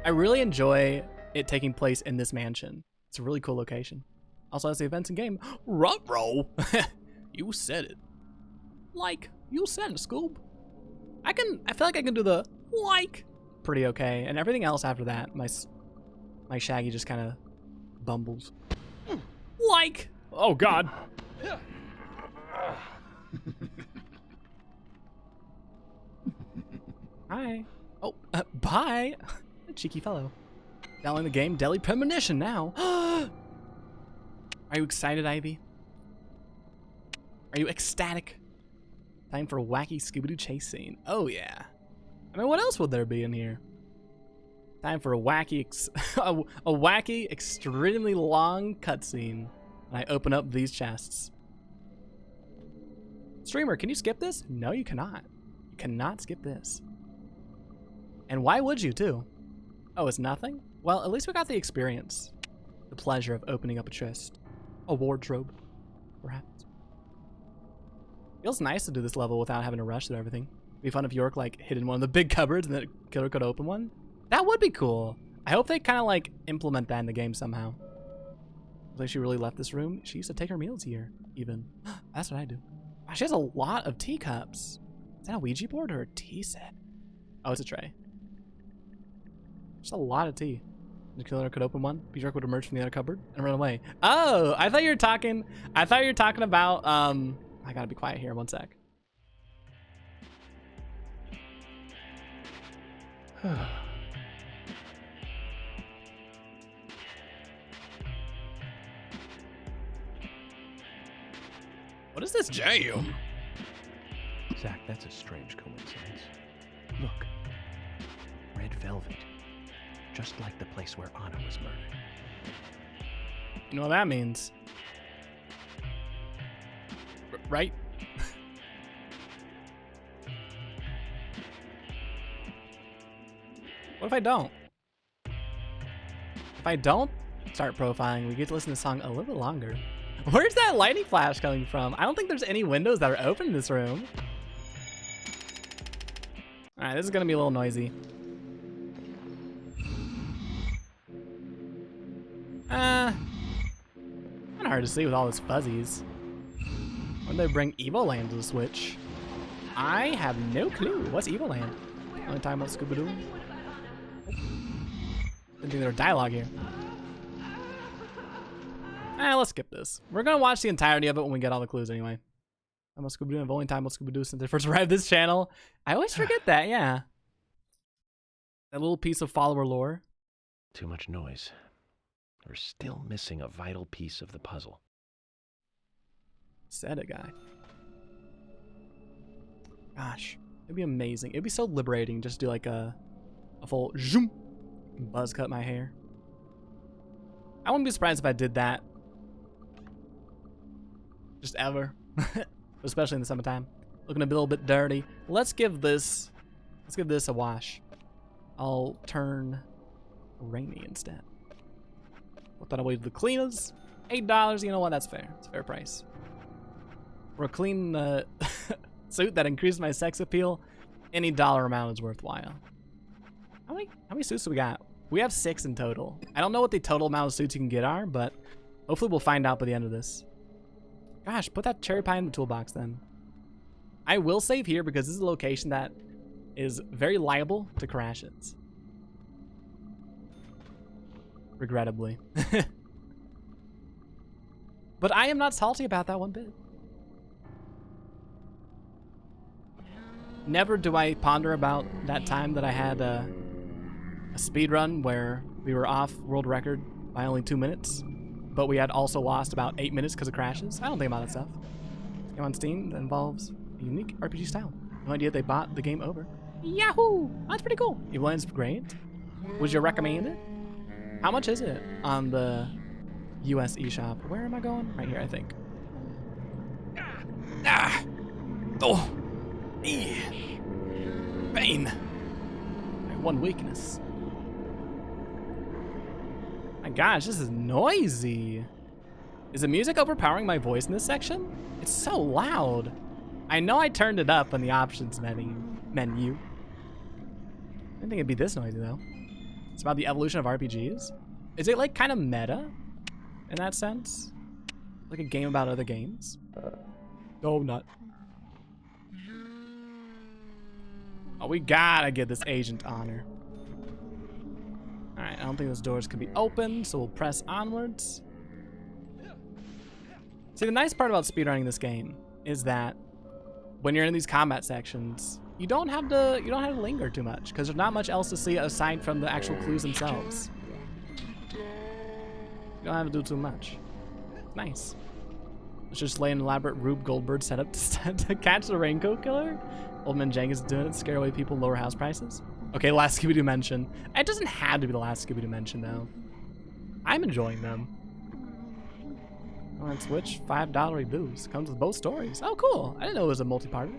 Speaker 1: I really enjoy it taking place in this mansion. It's a really cool location. Also has the events in game. Ruh-roh! You said it. Like, you said it, Scoob. I feel like I can do the like pretty okay, and everything else after that, my Shaggy just kind of bumbles. Like, oh god. Hi. Oh, bye. Cheeky fellow. Downloading the game, Deadly Premonition now. Are you excited, Ivy? Are you ecstatic? Time for a wacky Scooby-Doo chase scene. Oh yeah. I mean, what else would there be in here? Time for a wacky, a wacky, extremely long cutscene. And I open up these chests. Streamer, can you skip this? No, you cannot. You cannot skip this. And why would you, too? Oh, it's nothing? Well, at least we got the experience. The pleasure of opening up a chest. A wardrobe, perhaps. Feels nice to do this level without having to rush through everything. It'd be fun if York, like, hid in one of the big cupboards and the killer could open one. That would be cool. I hope they kind of, like, implement that in the game somehow. Like she really left this room. She used to take her meals here, even. That's what I do. Wow, she has a lot of teacups. Is that a Ouija board or a tea set? Oh, it's a tray. Just a lot of tea. The killer could open one. Bjork would emerge from the other cupboard and run away. Oh, I thought you were talking about I gotta be quiet here, 1 sec. What is this jam?
Speaker 7: Zach, that's a strange coincidence. Look. Red velvet. Just like the place where Anna was murdered.
Speaker 1: You know what that means? Right? What if I don't? If I don't start profiling, we get to listen to the song a little bit longer. Where's that lightning flash coming from? I don't think there's any windows that are open in this room. Alright, this is gonna be a little noisy. Kind of hard to see with all those fuzzies. When they bring Evoland to the Switch? I have no clue. What's Evoland? Only time about Scooby-Doo? Didn't think there was dialogue here. Let's skip this. We're gonna watch the entirety of it when we get all the clues anyway. I'm a Scooby-Doo. I've only time about Scooby-Doo since I first arrived this channel. I always forget that, yeah. That little piece of follower lore.
Speaker 7: Too much noise. We're still missing a vital piece of the puzzle.
Speaker 1: Said it, guy. Gosh, it'd be amazing. It'd be so liberating just to do like a full zoom, buzz cut my hair. I wouldn't be surprised if I did that. Just ever. Especially in the summertime. Looking a little bit dirty. Let's give this a wash. I'll turn rainy instead. Put that away to the cleaners. $8, you know what? That's fair. It's a fair price. For a clean suit that increased my sex appeal, any dollar amount is worthwhile. How many suits do we got? We have 6 in total. I don't know what the total amount of suits you can get are, but hopefully we'll find out by the end of this. Gosh, put that cherry pie in the toolbox then. I will save here because this is a location that is very liable to crashes. Regrettably. But I am not salty about that one bit. Never do I ponder about that time that I had a speed run where we were off world record by only 2 minutes, but we had also lost about 8 minutes because of crashes. I don't think about that stuff. Game on Steam that involves a unique RPG style. No idea they bought the game over. Yahoo! That's pretty cool. Evelyn's great. Would you recommend it? How much is it on the US eShop? Where am I going? Right here, I think. Oh! Pain. My one weakness. My gosh, this is noisy. Is the music overpowering my voice in this section? It's so loud. I know I turned it up in the options menu. I didn't think it'd be this noisy though. It's about the evolution of RPGs. Is it like kind of meta in that sense? Like a game about other games? Oh, not. Oh, we gotta get this agent honor. Alright, I don't think those doors can be opened, so we'll press onwards. See, the nice part about speedrunning this game is that when you're in these combat sections, you don't have to linger too much because there's not much else to see aside from the actual clues themselves. You don't have to do too much. Nice. Let's just lay an elaborate Rube Goldberg setup to catch the Raincoat Killer. Old Man Jenkins is doing it to scare away people, lower house prices. Okay, last Scooby-Doo mention. It doesn't have to be the last Scooby-Doo mention though. I'm enjoying them. On Switch, $5 reboots. Comes with both stories. Oh, cool. I didn't know it was a multi-parter.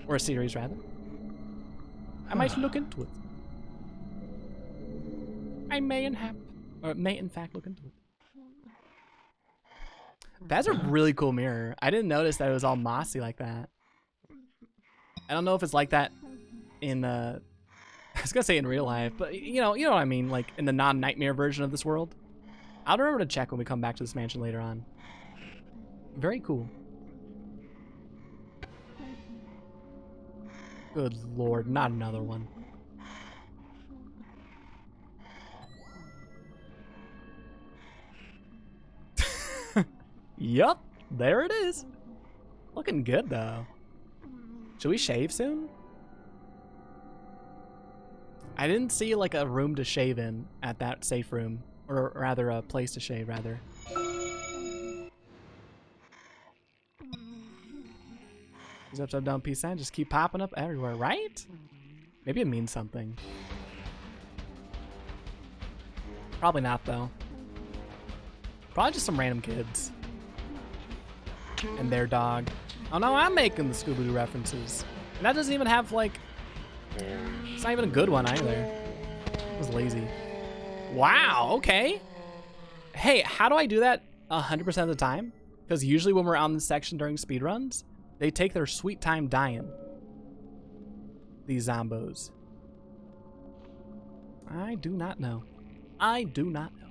Speaker 1: Or a series, rather. I might look into it. I may in fact look into it. That's a really cool mirror. I didn't notice that it was all mossy like that. I don't know if it's like that in I was gonna say in real life, but you know what I mean, like in the non-nightmare version of this world. I'll remember to check when we come back to this mansion later on. Very cool. Good lord, not another one. Yup, there it is. Looking good though. Should we shave soon? I didn't see like a room to shave in at that safe room, or rather a place to shave rather. These upside down peace signs just keep popping up everywhere, right? Maybe it means something. Probably not though. Probably just some random kids. And their dog. Oh no, I'm making the Scooby-Doo references. And that doesn't even have like, it's not even a good one either. It was lazy. Wow, okay. Hey, how do I do that 100% of the time? Because usually when we're on this section during speedruns, they take their sweet time dying. These zombos. I do not know. I do not know.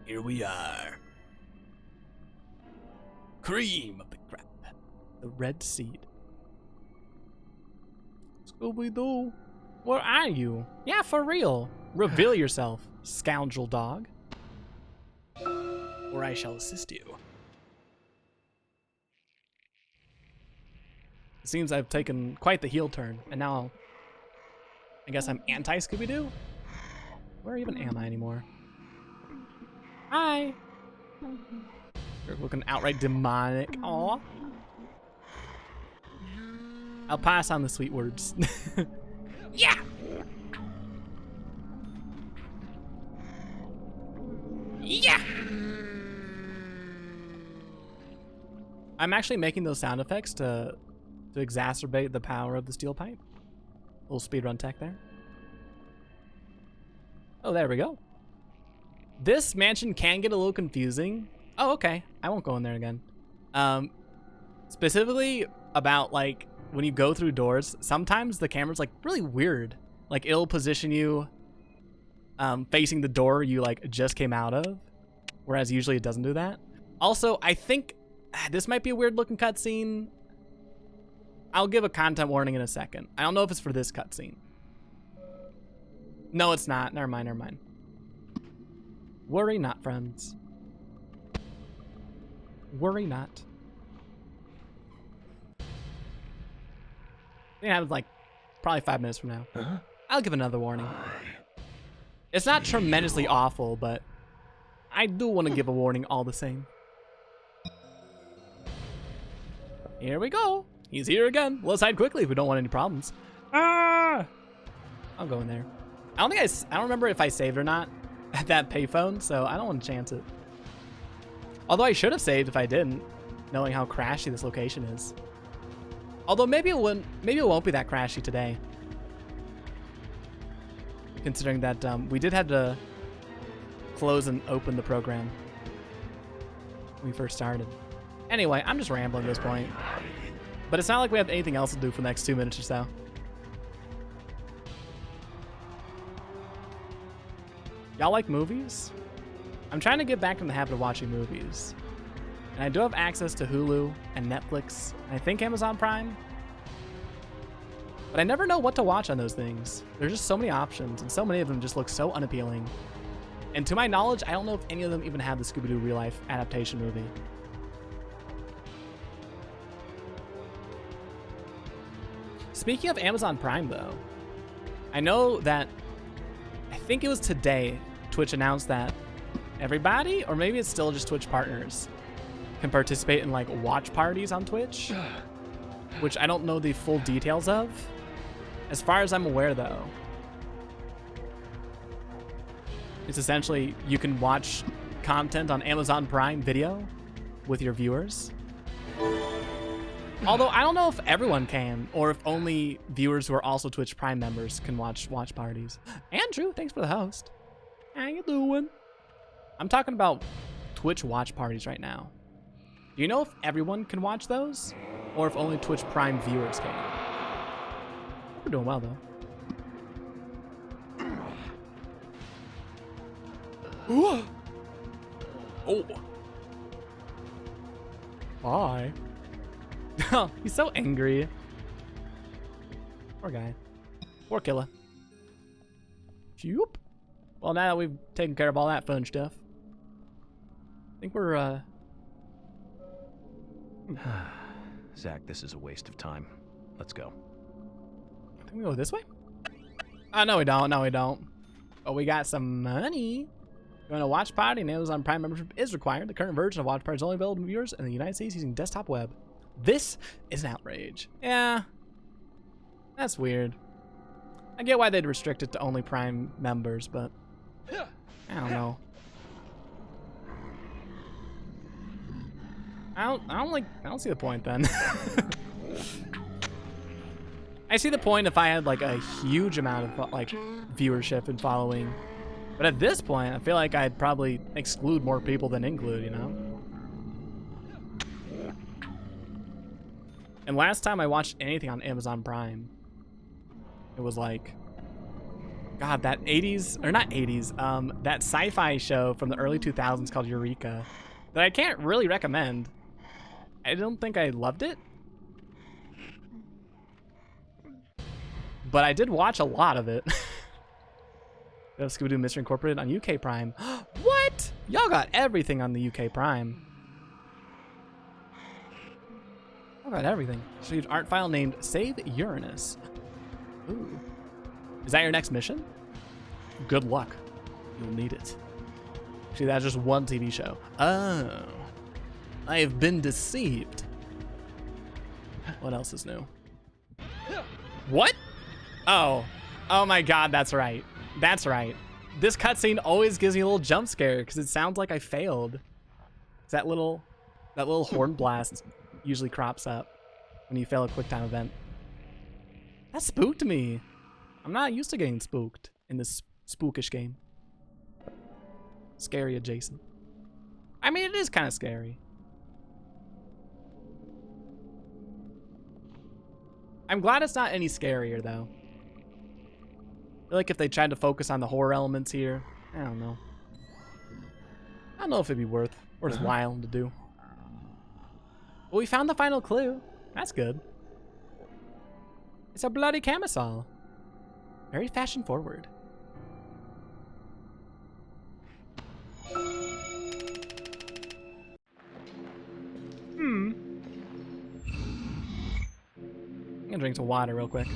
Speaker 1: Here we are. Cream of the crap. The red seed. Scooby-Doo, where are you? Yeah, for real. Reveal yourself, scoundrel dog. Or I shall assist you. It seems I've taken quite the heel turn, and now I guess I'm anti-Scooby-Doo? Where even am I anymore? Hi! You're looking outright demonic. Aw. I'll pass on the sweet words. Yeah! Yeah! I'm actually making those sound effects to exacerbate the power of the steel pipe. Little speedrun tech there. Oh, there we go. This mansion can get a little confusing. Oh, okay. I won't go in there again. Specifically about like when you go through doors, sometimes the camera's like really weird. Like it'll position you facing the door you like just came out of, whereas usually it doesn't do that. Also, I think this might be a weird looking cutscene. I'll give a content warning in a second. I don't know if it's for this cutscene. No, it's not. Never mind, never mind. Worry not, friends. Worry not. I think it happens like probably 5 minutes from now.
Speaker 7: Huh?
Speaker 1: I'll give another warning. It's not tremendously awful, but I do want to give a warning all the same. Here we go. He's here again. Let's hide quickly if we don't want any problems. Ah! I'll go in there. I don't remember if I saved or not at that payphone, so I don't want to chance it. Although I should have saved if I didn't, knowing how crashy this location is. Although maybe it won't be that crashy today. Considering that we did have to close and open the program when we first started. Anyway, I'm just rambling at this point. But it's not like we have anything else to do for the next 2 minutes or so. Y'all like movies? I'm trying to get back in the habit of watching movies. And I do have access to Hulu and Netflix, and I think Amazon Prime. But I never know what to watch on those things. There's just so many options, and so many of them just look so unappealing. And to my knowledge, I don't know if any of them even have the Scooby-Doo real life adaptation movie. Speaking of Amazon Prime though, I know that, I think it was today, Twitch announced that everybody, or maybe it's still just Twitch partners, can participate in like watch parties on Twitch, which I don't know the full details of. As far as I'm aware though, it's essentially you can watch content on Amazon Prime Video with your viewers. Although I don't know if everyone can, or if only viewers who are also Twitch Prime members can watch parties. Andrew, thanks for the host. How you doing? I'm talking about Twitch watch parties right now. Do you know if everyone can watch those? Or if only Twitch Prime viewers can? We're doing well though. Oh. Bye. Oh, he's so angry. Poor guy. Poor killer. Shoop. Well, now that we've taken care of all that fun stuff, I think we're,
Speaker 7: Zach, this is a waste of time. Let's go.
Speaker 1: I think we go this way? Oh, no we don't. No we don't. Oh, we got some money. Going to Watch Party and Amazon Prime membership is required. The current version of Watch Party is only available to viewers in the United States using desktop web. This is an outrage. Yeah. That's weird. I get why they'd restrict it to only Prime members, but I don't know. I don't see the point then. I see the point if I had like a huge amount of like viewership and following. But at this point, I feel like I'd probably exclude more people than include, you know? And last time I watched anything on Amazon Prime, it was like, God, that 80s, or not 80s, that sci-fi show from the early 2000s called Eureka that I can't really recommend. I don't think I loved it. But I did watch a lot of it. Scooby-Doo Mystery Incorporated on UK Prime. What? Y'all got everything on the UK Prime. Y'all got everything. Received art file named Save Uranus. Ooh. Is that your next mission? Good luck. You'll need it. See, that's just one TV show. Oh. I have been deceived. What else is new? What? Oh. Oh my God, that's right. That's right. This cutscene always gives me a little jump scare because it sounds like I failed. That little horn blast usually crops up when you fail a quick time event. That spooked me. I'm not used to getting spooked in this spookish game. Scary adjacent. I mean, it is kind of scary. I'm glad it's not any scarier though. I feel like if they tried to focus on the horror elements here, I don't know. I don't know if it'd be worthwhile to do. Well, we found the final clue. That's good. It's a bloody camisole. Very fashion forward. I'm gonna drink some water real quick.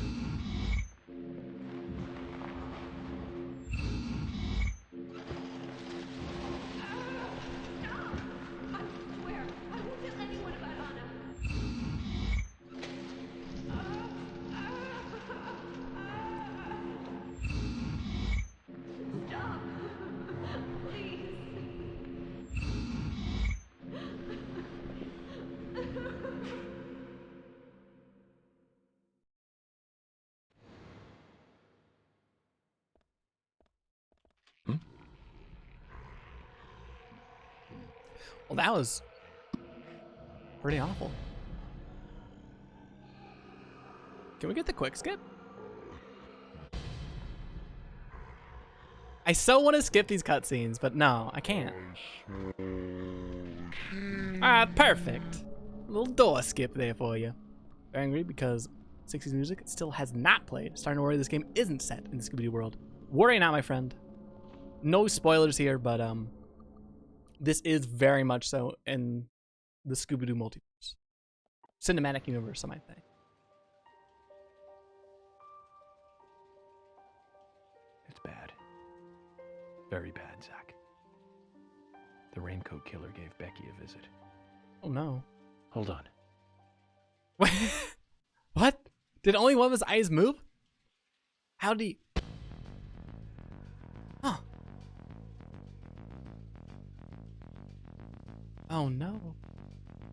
Speaker 1: Well, that was pretty awful. Can we get the quick skip? I so want to skip these cutscenes, but no, I can't. Perfect. A little door skip there for you. Very angry because 60s music still has not played. Starting to worry this game isn't set in the Scooby-Doo world. Worry not, my friend. No spoilers here, but this is very much so in the Scooby-Doo multiverse. Cinematic universe, I might say.
Speaker 7: It's bad. Very bad, Zach. The Raincoat Killer gave Becky a visit.
Speaker 1: Oh no.
Speaker 7: Hold on.
Speaker 1: What? Did only one of his eyes move? How did he... Huh. Oh no.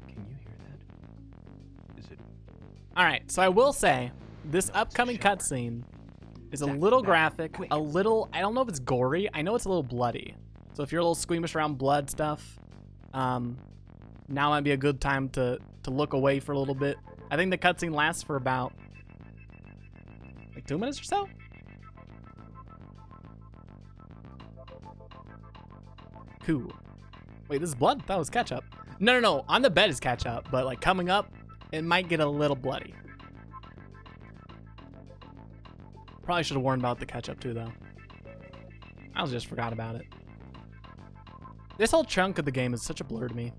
Speaker 7: Can you hear that? Is it...
Speaker 1: Alright, so I will say, this upcoming cutscene is a little graphic, a little, I don't know if it's gory, I know it's a little bloody. So if you're a little squeamish around blood stuff, now might be a good time to look away for a little bit. I think the cutscene lasts for about, like 2 minutes or so? Cool. Wait, this is blood? That was ketchup. No, no, no. On the bed is ketchup, but like coming up, it might get a little bloody. Probably should have warned about the ketchup too, though. I just forgot about it. This whole chunk of the game is such a blur to me.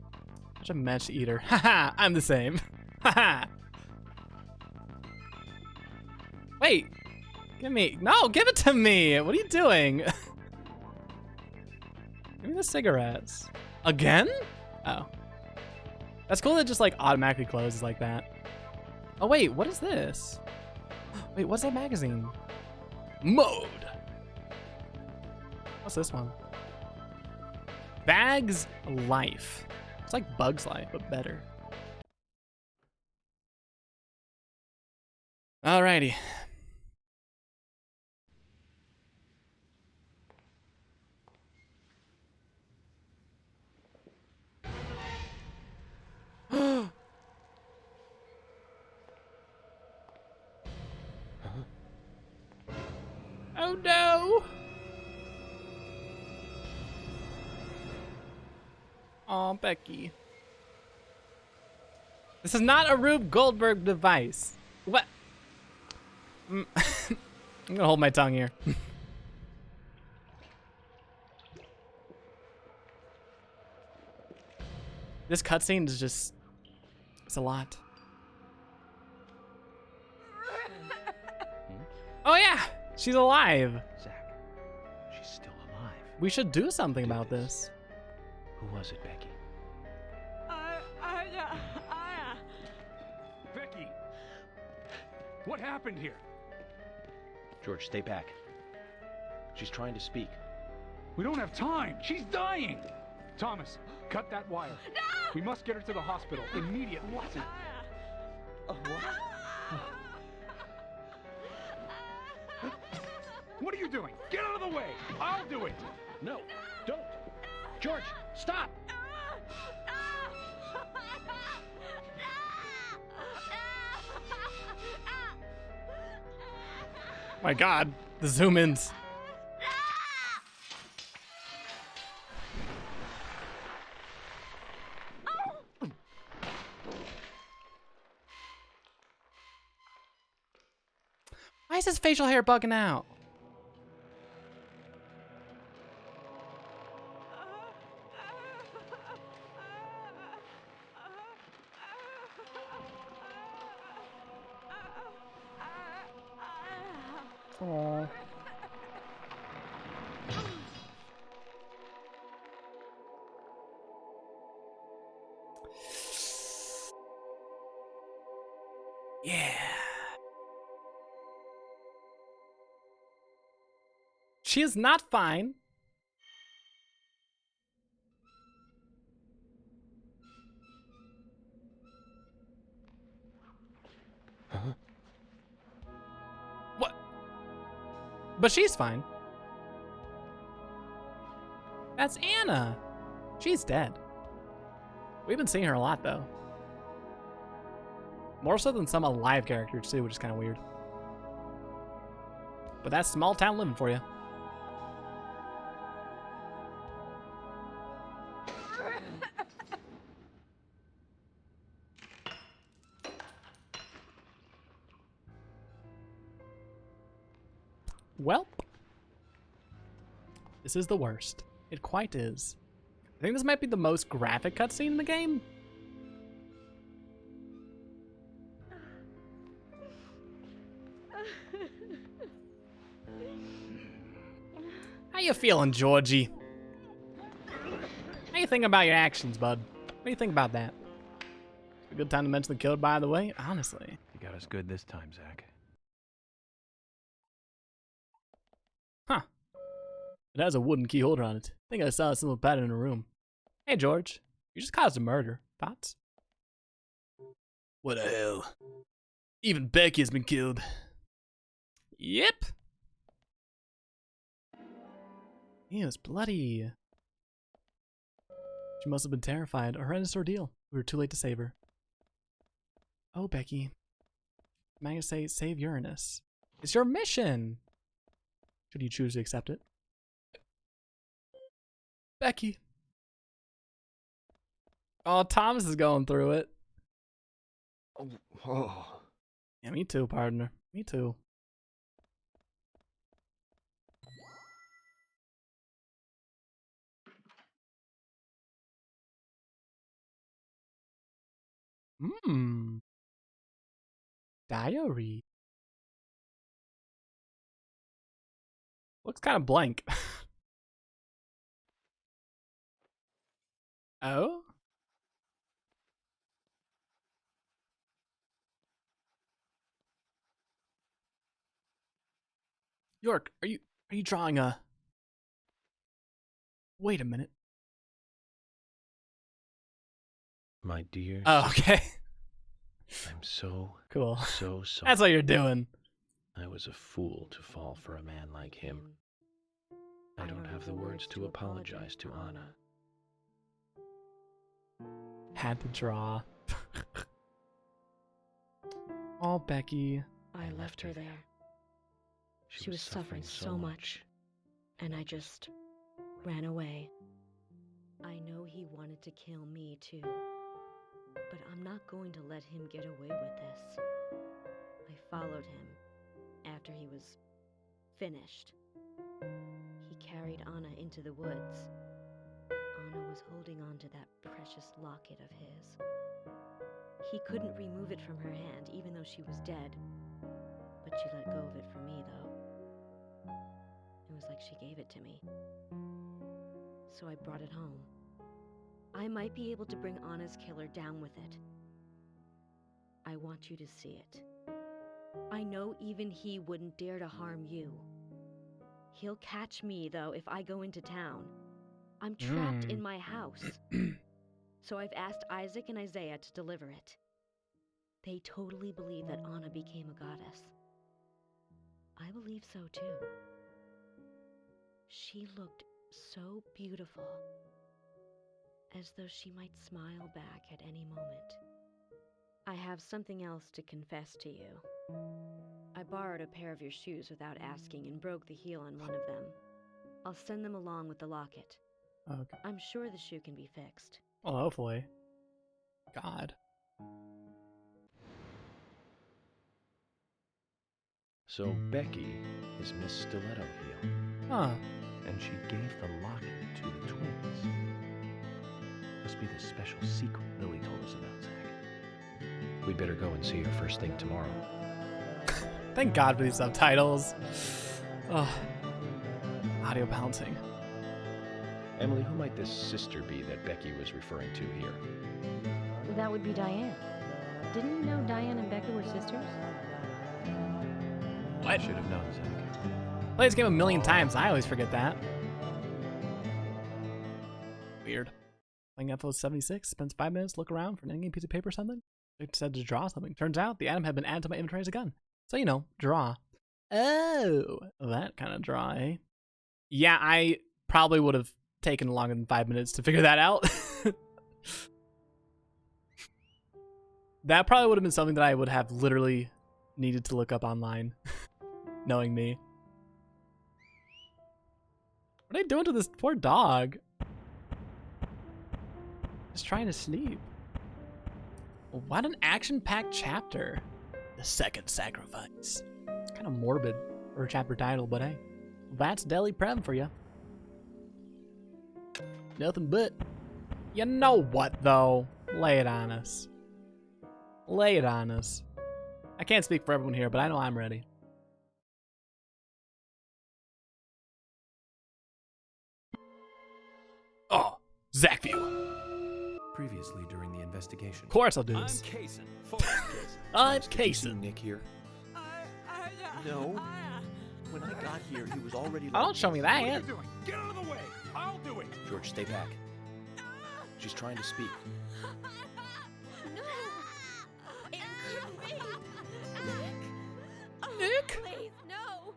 Speaker 1: Such a mesh eater. Haha, I'm the same. Haha. Wait. Give me. No, give it to me. What are you doing? Give me the cigarettes. Again? Oh. That's cool that it just like automatically closes like that. Oh wait, what is this? Wait, what's that magazine? Mode. What's this one? Bag's Life. It's like Bug's Life, but better. Alrighty. Oh no! Aw, Becky. This is not a Rube Goldberg device. What? I'm gonna hold my tongue here. This cutscene is just... it's a lot. Oh yeah! She's alive!
Speaker 7: Zach, she's still alive.
Speaker 1: We should do something about this.
Speaker 7: Who was it, Becky?
Speaker 5: Becky! What happened here?
Speaker 7: George, stay back. She's trying to speak.
Speaker 5: We don't have time. She's dying. Thomas, cut that wire. No! We must get her to the hospital immediately. What? What are you doing? Get out of the way. I'll do it.
Speaker 7: No, don't. George, stop.
Speaker 1: My God, the zoom ins. Why is his facial hair bugging out? Aww. Yeah. She is not fine.
Speaker 7: Huh?
Speaker 1: What? But she's fine. That's Anna. She's dead. We've been seeing her a lot, though. More so than some alive characters, too, which is kind of weird. But that's small town living for you. Well, this is the worst. It quite is. I think this might be the most graphic cutscene in the game. How you feeling, Georgie? How you think about your actions, bud? What do you think about that? It's a good time to mention the killer, by the way, honestly.
Speaker 7: You got us good this time, Zach.
Speaker 1: Huh. It has a wooden key holder on it. I think I saw a similar pattern in a room. Hey, George. You just caused a murder. Thoughts? What the hell? Even Becky has been killed. Yep. Ew, it's bloody. She must have been terrified. A horrendous ordeal. We were too late to save her. Oh, Becky. I'm going to say save Uranus. It's your mission. Should you choose to accept it? Becky, Oh, Thomas is going through it.
Speaker 10: Oh.
Speaker 1: Yeah, me too, partner. Me too. Hmm. Diary. Looks kind of blank. Oh? York, are you drawing a... Wait a minute.
Speaker 7: My dear
Speaker 1: Oh,
Speaker 7: sister,
Speaker 1: okay.
Speaker 7: I'm so
Speaker 1: Cool.
Speaker 7: sorry.
Speaker 1: That's what you're doing.
Speaker 7: I was a fool to fall for a man like him. I don't have the words to apologize to Anna.
Speaker 1: Had to draw. Oh, Becky.
Speaker 9: I left her there. She was suffering so much, and I just ran away. I know he wanted to kill me too, but I'm not going to let him get away with this. I followed him after he was finished. He carried Anna into the woods. Anna was holding on to that precious locket of his. He couldn't remove it from her hand, even though she was dead. But she let go of it for me, though. It was like she gave it to me. So I brought it home. I might be able to bring Anna's killer down with it. I want you to see it. I know even he wouldn't dare to harm you. He'll catch me, though, if I go into town. I'm trapped in my house. So I've asked Isaac and Isaiah to deliver it. They totally believe that Anna became a goddess. I believe so, too. She looked so beautiful, as though she might smile back at any moment. I have something else to confess to you. I borrowed a pair of your shoes without asking and broke the heel on one of them. I'll send them along with the locket.
Speaker 1: Okay.
Speaker 9: I'm sure the shoe can be fixed.
Speaker 1: Well, hopefully. God.
Speaker 7: So Becky is Miss Stiletto Heel.
Speaker 1: Huh.
Speaker 10: And she gave the locket to the twins. Must be the special secret Lily told us about, Zach.
Speaker 7: We'd better go and see her first thing tomorrow.
Speaker 1: Thank God for these subtitles. Oh. Audio balancing.
Speaker 7: Emily, who might this sister be that Becky was referring to here?
Speaker 9: That would be Diane. Didn't you know Diane and Becca were sisters?
Speaker 1: What?
Speaker 7: Should have known, Zach.
Speaker 1: Played this game a million times. I always forget that. Weird. Playing episode 76. Spends 5 minutes, look around for an in-game piece of paper or something. It said to draw something. Turns out the item had been added to my inventory as a gun. So, you know, draw. Oh, that kind of draw, eh? Yeah, I probably would have taken longer than 5 minutes to figure that out. That probably would have been something that I would have literally needed to look up online, knowing me. What are they doing to this poor dog? Just trying to sleep. What an action-packed chapter. The second sacrifice. It's kind of morbid for a chapter title, but hey, that's Deli Prem for you. Nothing but. You know what, though? Lay it on us. Lay it on us. I can't speak for everyone here, but I know I'm ready. Oh, Zach View.
Speaker 2: Previously during the investigation.
Speaker 1: Of course I'll do
Speaker 4: I'm
Speaker 1: this.
Speaker 4: Kaysen. Forrest Kaysen.
Speaker 1: I'm
Speaker 2: Did you see
Speaker 1: Kaysen.
Speaker 2: Nick here? No. When I got here, he was already.
Speaker 1: Oh, don't show me that
Speaker 5: What are
Speaker 1: yet.
Speaker 5: you doing? Get out of the way! I'll do it!
Speaker 2: George, stay back. She's trying to speak.
Speaker 6: No! It couldn't be! Nick!
Speaker 1: Nick?
Speaker 6: Please, no!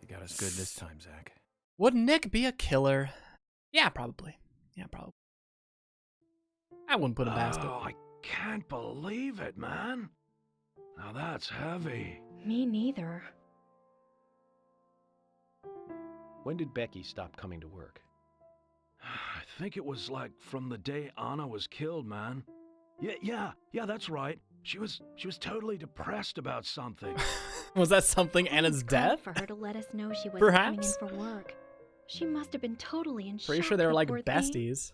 Speaker 3: You got us good this time, Zach.
Speaker 1: Would Nick be a killer? Yeah, probably. Yeah, probably. I wouldn't put it past it.
Speaker 10: Oh, I can't believe it, man. Now that's heavy.
Speaker 8: Me neither.
Speaker 7: When did Becky stop coming to work?
Speaker 10: I think it was like from the day Anna was killed, man. Yeah, that's right. She was totally depressed about something.
Speaker 1: Was that something Anna's death?
Speaker 9: For her to let us know she wasn't
Speaker 1: Perhaps?
Speaker 9: coming in for work. She must have been totally in shock.
Speaker 1: Pretty sure they were
Speaker 9: the
Speaker 1: like
Speaker 9: poor thing.
Speaker 1: besties.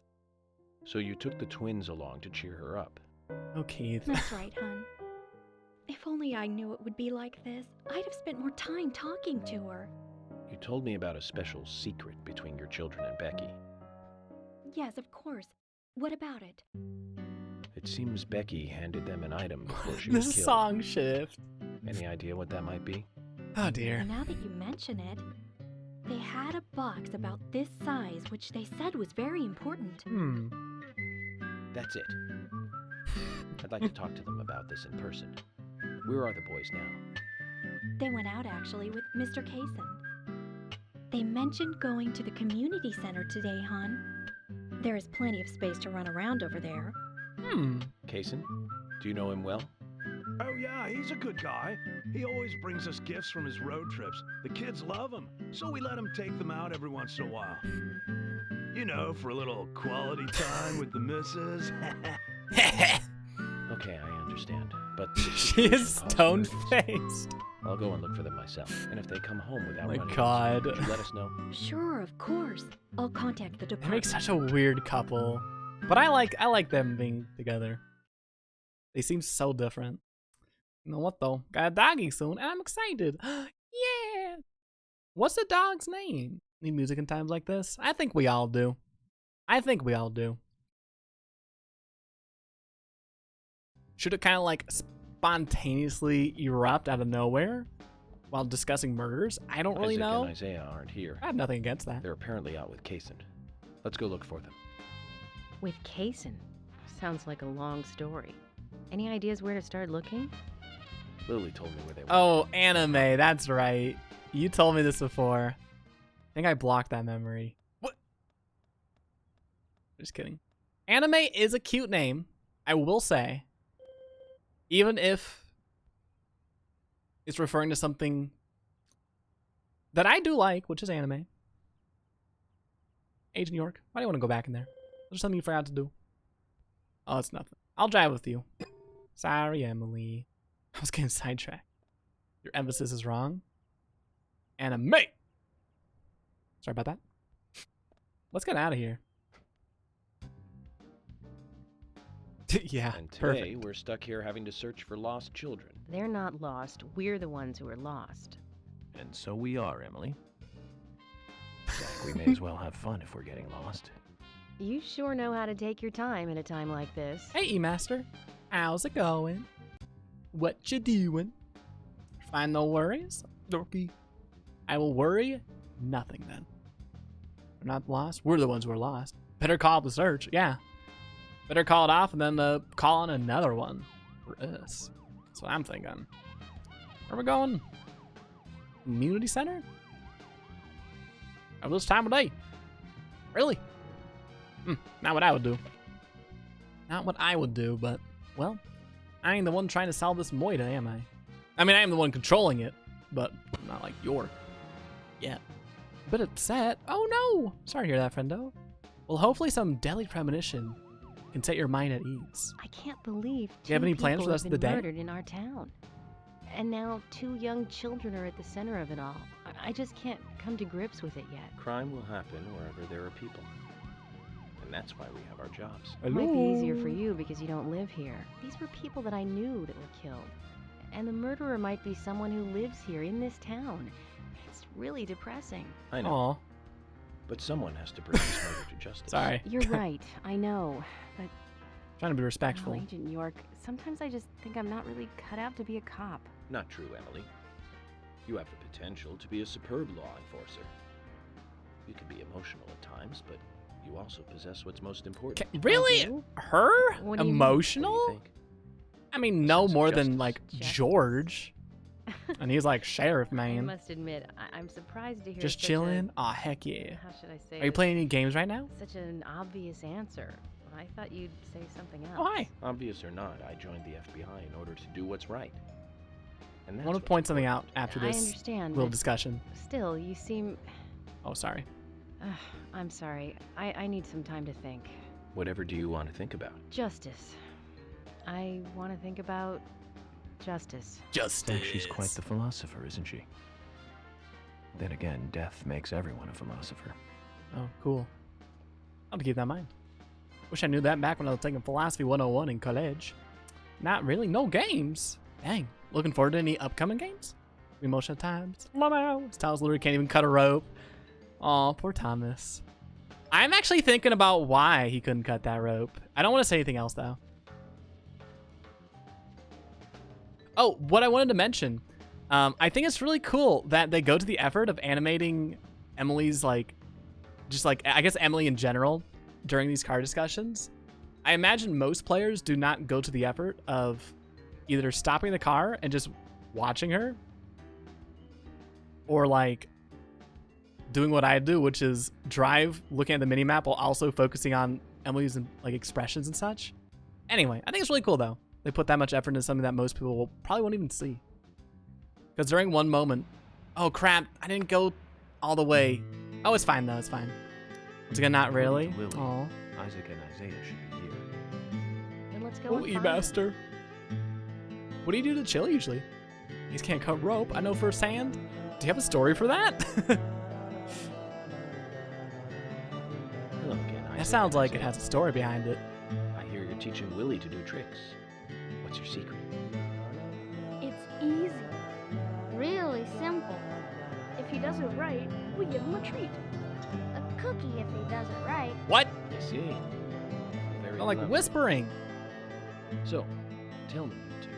Speaker 7: So you took the twins along to cheer her up.
Speaker 1: Oh, Keith.
Speaker 9: That's right, hon. If only I knew it would be like this, I'd have spent more time talking to her.
Speaker 7: You told me about a special secret between your children and Becky.
Speaker 9: Yes, of course. What about it?
Speaker 7: It seems Becky handed them an item before she was
Speaker 1: This
Speaker 7: killed.
Speaker 1: song shift.
Speaker 7: Any idea what that might be?
Speaker 1: Oh, dear.
Speaker 9: Now that you mention it, they had a box about this size, which they said was very important.
Speaker 7: That's it. I'd like to talk to them about this in person. Where are the boys now?
Speaker 9: They went out, actually, with Mr. Kaysen. They mentioned going to the community center today, hon. There is plenty of space to run around over there.
Speaker 7: Kaysen? Do you know him well?
Speaker 10: Oh yeah, he's a good guy. He always brings us gifts from his road trips. The kids love him, so we let him take them out every once in a while. You know, for a little quality time with the missus.
Speaker 7: Okay, I understand. But
Speaker 1: She is stone-faced.
Speaker 7: I'll go and look for them myself. And if they come home without
Speaker 1: My
Speaker 7: running
Speaker 1: God.
Speaker 7: would you let us know?
Speaker 9: Sure, of course. I'll contact the
Speaker 1: They
Speaker 9: department.
Speaker 1: make such a weird couple. But I like them being together. They seem so different. You know what though? Got a doggy soon, and I'm excited. Yeah! What's the dog's name? Need music in times like this? I think we all do. Should it kind of like spontaneously erupt out of nowhere while discussing murders? I don't really
Speaker 7: Isaac
Speaker 1: know.
Speaker 7: and Isaiah aren't here.
Speaker 1: I have nothing against that.
Speaker 7: They're apparently out with Kaysen. Let's go look for them.
Speaker 11: With Kaysen? Sounds like a long story. Any ideas where to start looking?
Speaker 7: Lily told me where they were.
Speaker 1: Oh, anime, that's right. You told me this before. I think I blocked that memory. What? Just kidding. Anime is a cute name, I will say. Even if it's referring to something that I do like, which is anime. Agent York, why do you want to go back in there? There's something you forgot to do. Oh, it's nothing. I'll drive with you. Sorry, Emily. I was getting sidetracked. Your emphasis is wrong. Anime! Sorry about that. Let's get out of here. Yeah,
Speaker 7: And today
Speaker 1: perfect.
Speaker 7: we're stuck here having to search for lost children.
Speaker 11: They're not lost. We're the ones who are lost.
Speaker 10: And so we are, Emily.
Speaker 7: Zach, we may as well have fun if we're getting lost.
Speaker 11: You sure know how to take your time at a time like this.
Speaker 1: Hey, E-Master. How's it going? What you doing? Fine, no worries? Dorky. I will worry nothing then. We're not lost. We're the ones who are lost. Better call up the search. Yeah. Better call it off and then call on another one for us. That's what I'm thinking. Where are we going? Community center? At this time of day? Really? Not what I would do. Not what I would do, but, well, I ain't the one trying to solve this Moida, am I? I mean, I am the one controlling it, but not like York. Yeah. Bit upset. Oh no! Sorry to hear that, friendo. Well, hopefully some deadly premonition can set your mind at ease.
Speaker 11: I can't believe
Speaker 1: Do you have any plans
Speaker 11: people
Speaker 1: for the rest
Speaker 11: have
Speaker 1: of the
Speaker 11: been
Speaker 1: day?
Speaker 11: murdered in our town. And now 2 young children are at the center of it all. I just can't come to grips with it yet.
Speaker 7: Crime will happen wherever there are people. And that's why we have our jobs.
Speaker 11: It might be easier for you because you don't live here. These were people that I knew that were killed. And the murderer might be someone who lives here in this town. It's really depressing.
Speaker 7: I know.
Speaker 1: Aw.
Speaker 7: But someone has to bring this murder to justice.
Speaker 1: Sorry.
Speaker 11: You're right, I know. But
Speaker 1: Trying to be respectful.
Speaker 11: oh, Agent York, sometimes I just think I'm not really cut out to be a cop.
Speaker 7: Not true, Emily. You have the potential to be a superb law enforcer. You can be emotional at times, but you also possess what's most important.
Speaker 1: Really?
Speaker 11: do?
Speaker 1: Her?
Speaker 11: What do you mean?
Speaker 1: Emotional?
Speaker 7: What do you think?
Speaker 1: I mean, no
Speaker 7: Sense of
Speaker 1: more than,
Speaker 7: justice.
Speaker 1: like,
Speaker 11: Justice.
Speaker 1: George. And he's like sheriff,
Speaker 11: I
Speaker 1: man.
Speaker 11: must admit, I'm surprised to hear
Speaker 1: Just
Speaker 11: such
Speaker 1: chilling? Aw, heck yeah.
Speaker 11: A, how should I say
Speaker 1: Are you
Speaker 11: this?
Speaker 1: playing any games right now?
Speaker 11: Such an obvious answer. I thought you'd say something else.
Speaker 1: Oh, hi.
Speaker 7: Obvious or not, I joined the FBI in order to do what's right. And
Speaker 1: I
Speaker 7: that's
Speaker 1: want to
Speaker 7: what's
Speaker 1: point something
Speaker 7: important.
Speaker 1: out after
Speaker 11: I
Speaker 1: this
Speaker 11: understand,
Speaker 1: little
Speaker 11: but
Speaker 1: discussion.
Speaker 11: Still, you seem...
Speaker 1: Oh, sorry.
Speaker 11: I'm sorry. I need some time to think.
Speaker 7: Whatever do you want to think about?
Speaker 11: Justice. I want to think about justice.
Speaker 1: Justice.
Speaker 7: She's quite the philosopher, isn't she? Then again, death makes everyone a philosopher.
Speaker 1: Oh, cool. I'll have to keep that in mind. Wish I knew that back when I was taking Philosophy 101 in college. Not really. No games. Dang. Looking forward to any upcoming games? Emotional times. Thomas literally can't even cut a rope. Aw, poor Thomas. I'm actually thinking about why he couldn't cut that rope. I don't want to say anything else, though. Oh, what I wanted to mention. I think it's really cool that they go to the effort of animating Emily's, like, just like, I guess Emily in general during these car discussions. I imagine most players do not go to the effort of either stopping the car and just watching her, or like doing what I do, which is drive, looking at the minimap while also focusing on Emily's like expressions and such. Anyway, I think it's really cool though. They put that much effort into something that most people probably won't even see. Because during one moment, oh crap, I didn't go all the way. Oh, it's fine though, it's fine. Once again, not really.
Speaker 7: Lily,
Speaker 1: Aw.
Speaker 7: Isaac and Isaiah should be here.
Speaker 11: Then let's go
Speaker 1: Oh,
Speaker 11: and find them.
Speaker 1: E-Master. What do you do to chill usually? You just can't cut rope. I know firsthand. Do you have a story for that?
Speaker 7: Hello again, Isaac
Speaker 1: That sounds
Speaker 7: and
Speaker 1: like it
Speaker 7: Isaiah.
Speaker 1: has a story behind it.
Speaker 7: I hear you're teaching Willie to do tricks. What's your secret?
Speaker 12: It's easy. Really simple. If he does it right, we give him a treat. A cookie if he does it right.
Speaker 1: What?
Speaker 7: I see. Very
Speaker 1: I like
Speaker 7: clever.
Speaker 1: whispering.
Speaker 7: So, tell me, you two.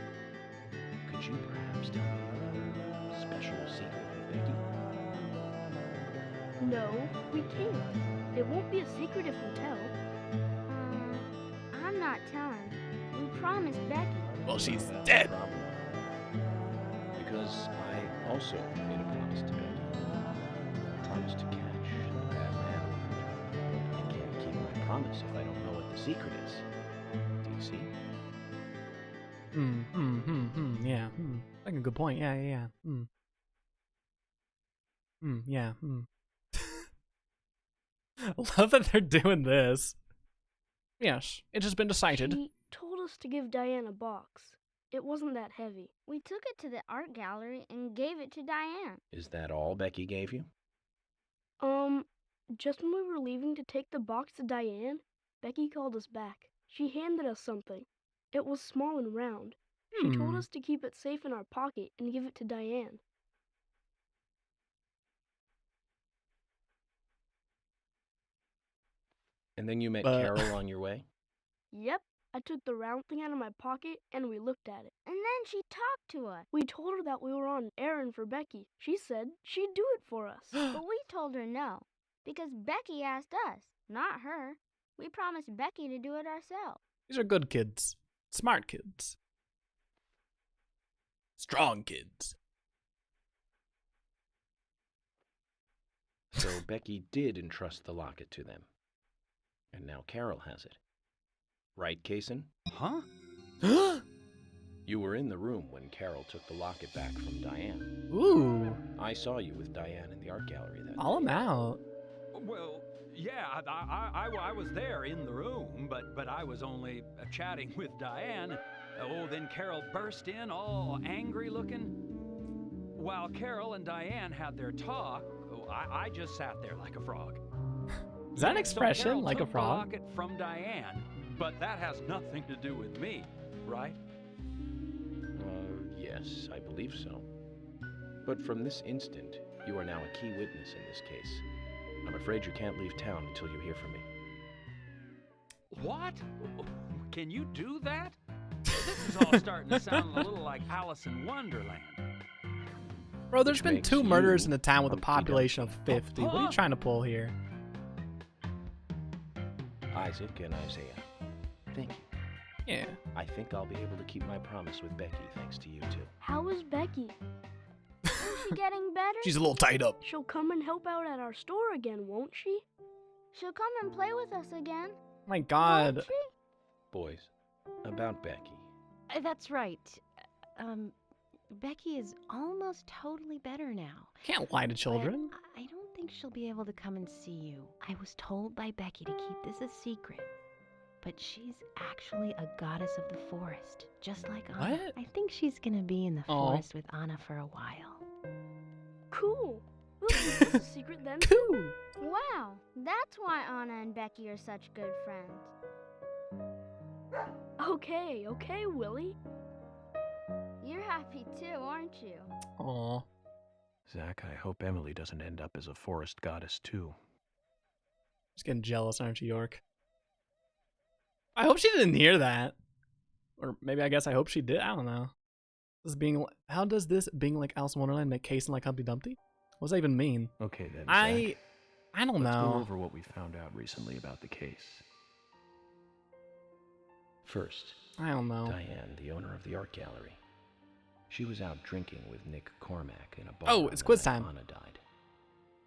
Speaker 7: Could you perhaps tell me another special secret with Becky?
Speaker 12: No, we can't. It won't be a secret if we tell. I'm not telling. We promised Becky.
Speaker 1: Well, she's
Speaker 7: That's
Speaker 1: dead.
Speaker 7: the problem. Because I also made a promise to Becky. I promised to catch the bad man. But I can't keep my promise if I don't know what the secret is. Do you see?
Speaker 1: Yeah, Like a good point. Yeah. Yeah, I love that they're doing this. Yes, it has been decided.
Speaker 12: She told us to give Diane a box. It wasn't that heavy.
Speaker 6: We took it to the art gallery and gave it to Diane.
Speaker 7: Is that all Becky gave you?
Speaker 12: Just when we were leaving to take the box to Diane, Becky called us back. She handed us something. It was small and round. She told us to keep it safe in our pocket and give it to Diane.
Speaker 7: And then you met Carol on your way?
Speaker 12: Yep, I took the round thing out of my pocket and we looked at it.
Speaker 6: And then she talked to us.
Speaker 12: We told her that we were on an errand for Becky. She said she'd do it for us.
Speaker 6: But we told her no, because Becky asked us, not her. We promised Becky to do it ourselves.
Speaker 1: These are good kids. Smart kids. Strong kids.
Speaker 7: So Becky did entrust the locket to them. And now Carol has it. Right, Kaysen?
Speaker 4: Huh?
Speaker 7: You were in the room when Carol took the locket back from Diane.
Speaker 1: Ooh.
Speaker 7: I saw you with Diane in the art gallery that
Speaker 1: All
Speaker 7: day.
Speaker 1: them out.
Speaker 5: Well, yeah, I was there in the room, but I was only chatting with Diane. Oh, then Carol burst in, all angry looking. While Carol and Diane had their talk, I just sat there like a frog.
Speaker 1: Is that an
Speaker 5: So
Speaker 1: expression,
Speaker 5: Carol
Speaker 1: like a
Speaker 5: took the
Speaker 1: frog?
Speaker 5: locket from Diane, but that has nothing to do with me, right?
Speaker 7: Yes, I believe so. But from this instant, you are now a key witness in this case. I'm afraid you can't leave town until you hear from me.
Speaker 5: What? Can you do that? This is all starting to sound a little like Alice in Wonderland.
Speaker 1: Bro, there's
Speaker 7: Which
Speaker 1: been
Speaker 7: makes
Speaker 1: 2 murders in
Speaker 7: you
Speaker 1: a town with a
Speaker 7: Humpty
Speaker 1: population of 50. What are you
Speaker 5: Huh?
Speaker 1: trying to pull here?
Speaker 7: Isaac and Isaiah, thank you.
Speaker 1: Yeah.
Speaker 7: I think I'll be able to keep my promise with Becky thanks to you two.
Speaker 12: How is Becky?
Speaker 6: Is she getting better?
Speaker 1: She's a little tied up.
Speaker 12: She'll come and help out at our store again, won't she?
Speaker 6: She'll come and play with us again.
Speaker 1: My God.
Speaker 6: Won't she?
Speaker 7: Boys, about Becky.
Speaker 11: That's right. Becky is almost totally better now.
Speaker 1: Can't lie to children.
Speaker 11: But I don't think she'll be able to come and see you. I was told by Becky to keep this a secret. But she's actually a goddess of the forest, just like Anna.
Speaker 1: What?
Speaker 11: I think she's gonna be in the forest with Anna for a while.
Speaker 12: Cool. We'll keep this a secret then.
Speaker 1: Cool.
Speaker 6: Wow, that's why Anna and Becky are such good friends.
Speaker 12: Okay, Willie.
Speaker 6: You're happy too, aren't you?
Speaker 1: Aw.
Speaker 7: Zach, I hope Emily doesn't end up as a forest goddess too.
Speaker 1: Just getting jealous, aren't you, York? I hope she didn't hear that. Or maybe I guess I hope she did. I don't know. How does this being like Alice in Wonderland make Kason like Humpty Dumpty? What does that even mean?
Speaker 7: Okay then,
Speaker 1: I don't
Speaker 7: Let's
Speaker 1: know.
Speaker 7: go over what we found out recently about the case. First,
Speaker 1: I don't know.
Speaker 7: Diane, the owner of the art gallery. She was out drinking with Nick Cormack in a bar.
Speaker 1: Oh, it's
Speaker 7: on the
Speaker 1: quiz
Speaker 7: night
Speaker 1: time.
Speaker 7: Anna died.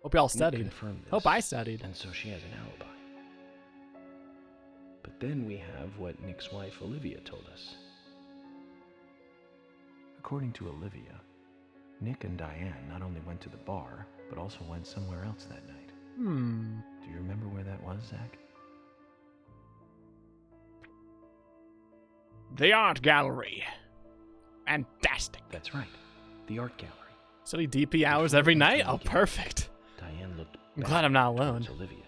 Speaker 1: Hope y'all
Speaker 7: Nick
Speaker 1: studied.
Speaker 7: confirmed this,
Speaker 1: Hope I studied.
Speaker 7: and so she has an alibi. But then we have what Nick's wife Olivia told us. According to Olivia, Nick and Diane not only went to the bar, but also went somewhere else that night. Do you remember where that was, Zach?
Speaker 1: The art gallery. Fantastic.
Speaker 7: That's right. The art gallery.
Speaker 1: Study DP hours every night? Oh, perfect.
Speaker 7: Diane looked
Speaker 1: I'm glad I'm not alone.
Speaker 7: towards Olivia,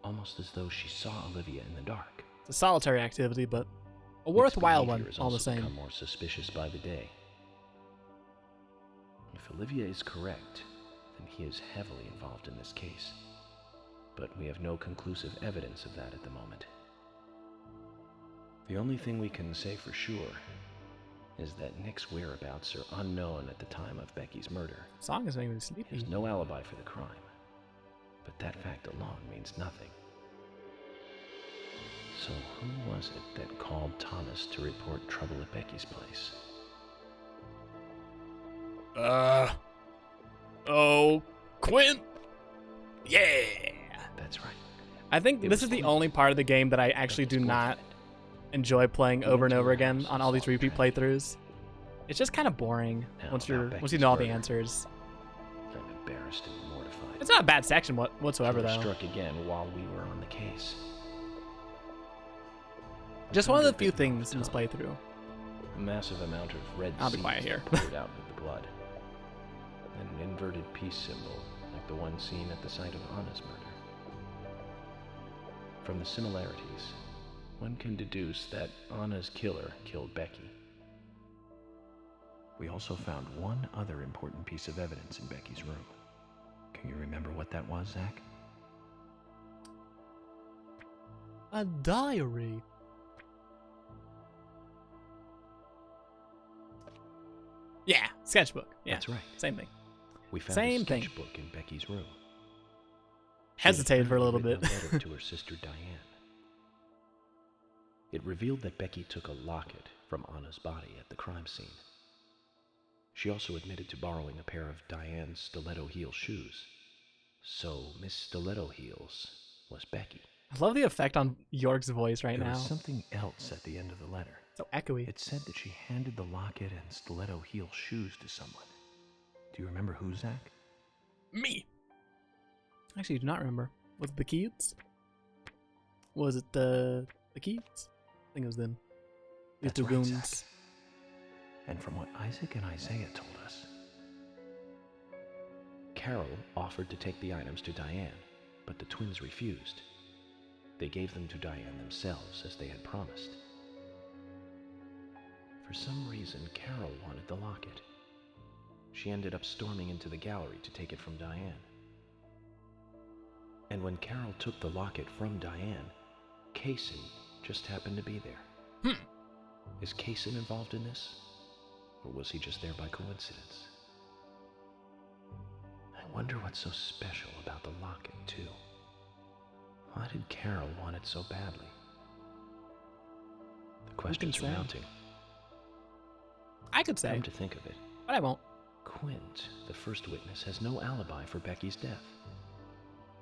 Speaker 7: almost as though she saw Olivia in the dark.
Speaker 1: It's a solitary activity, but a
Speaker 7: Nick's
Speaker 1: worthwhile one,
Speaker 7: behavior has
Speaker 1: all the
Speaker 7: also
Speaker 1: same.
Speaker 7: become more suspicious by the day. If Olivia is correct, then he is heavily involved in this case. But we have no conclusive evidence of that at the moment. The only thing we can say for sure is that Nick's whereabouts are unknown at the time of Becky's murder.
Speaker 1: Song is making me sleepy.
Speaker 7: There's no alibi for the crime, but that fact alone means nothing. So who was it that called Thomas to report trouble at Becky's place?
Speaker 1: Oh, Quinn? Yeah!
Speaker 7: That's right.
Speaker 1: I think
Speaker 7: It
Speaker 1: this
Speaker 7: was
Speaker 1: is the
Speaker 7: Quinn.
Speaker 1: only part of the game that I actually do
Speaker 7: Becky's
Speaker 1: not
Speaker 7: boyfriend.
Speaker 1: enjoy playing
Speaker 7: He
Speaker 1: over
Speaker 7: went
Speaker 1: and
Speaker 7: to
Speaker 1: over
Speaker 7: her
Speaker 1: again
Speaker 7: house
Speaker 1: on
Speaker 7: and
Speaker 1: all these
Speaker 7: solved the
Speaker 1: repeat
Speaker 7: tragedy.
Speaker 1: playthroughs. It's just kind of boring
Speaker 7: Now
Speaker 1: once
Speaker 7: about
Speaker 1: you
Speaker 7: Becky's
Speaker 1: know all the
Speaker 7: murder.
Speaker 1: answers.
Speaker 7: I'm embarrassed and mortified.
Speaker 1: It's not a bad section whatsoever,
Speaker 7: Killer
Speaker 1: though.
Speaker 7: struck again while we were on the case. I
Speaker 1: Just one of
Speaker 7: found
Speaker 1: the
Speaker 7: it
Speaker 1: few
Speaker 7: bitten off
Speaker 1: things in this
Speaker 7: tongue.
Speaker 1: playthrough.
Speaker 7: A massive amount of red
Speaker 1: I'll be
Speaker 7: seeds
Speaker 1: quiet here.
Speaker 7: poured out with the blood. And an inverted peace symbol, like the one seen at the site of Anna's murder. From the similarities, one can deduce that Anna's killer killed Becky. We also found one other important piece of evidence in Becky's room. Can you remember what that was, Zach?
Speaker 1: A diary. Yeah, sketchbook. Yeah,
Speaker 7: That's right.
Speaker 1: Same thing.
Speaker 7: We found
Speaker 1: Same
Speaker 7: a
Speaker 1: thing.
Speaker 7: sketchbook in Becky's room. She had
Speaker 1: Hesitated for a little
Speaker 7: apparently
Speaker 1: bit.
Speaker 7: written a letter to her sister Diane. It revealed that Becky took a locket from Anna's body at the crime scene. She also admitted to borrowing a pair of Diane's stiletto heel shoes. So Miss Stiletto Heels was Becky.
Speaker 1: I love the effect on York's voice right
Speaker 7: There
Speaker 1: now.
Speaker 7: was something else at the end of the letter.
Speaker 1: So echoey.
Speaker 7: It said that she handed the locket and stiletto heel shoes to someone. Do you remember who, Zach?
Speaker 1: Me. Actually, I do not remember. Was it the kids? Was it the kids? I think it was them. These
Speaker 7: That's
Speaker 1: two
Speaker 7: right,
Speaker 1: goons.
Speaker 7: Zach. And from what Isaac and Isaiah told us, Carol offered to take the items to Diane, but the twins refused. They gave them to Diane themselves, as they had promised. For some reason, Carol wanted the locket. She ended up storming into the gallery to take it from Diane. And when Carol took the locket from Diane, Kaysen just happened to be there. Is Kaysen involved in this? Or was he just there by coincidence? I wonder what's so special about the locket, too. Why did Carol want it so badly? The questions are
Speaker 1: say?
Speaker 7: mounting.
Speaker 1: I could say,
Speaker 7: Come to think of it,
Speaker 1: but I won't.
Speaker 7: Quint, the first witness, has no alibi for Becky's death.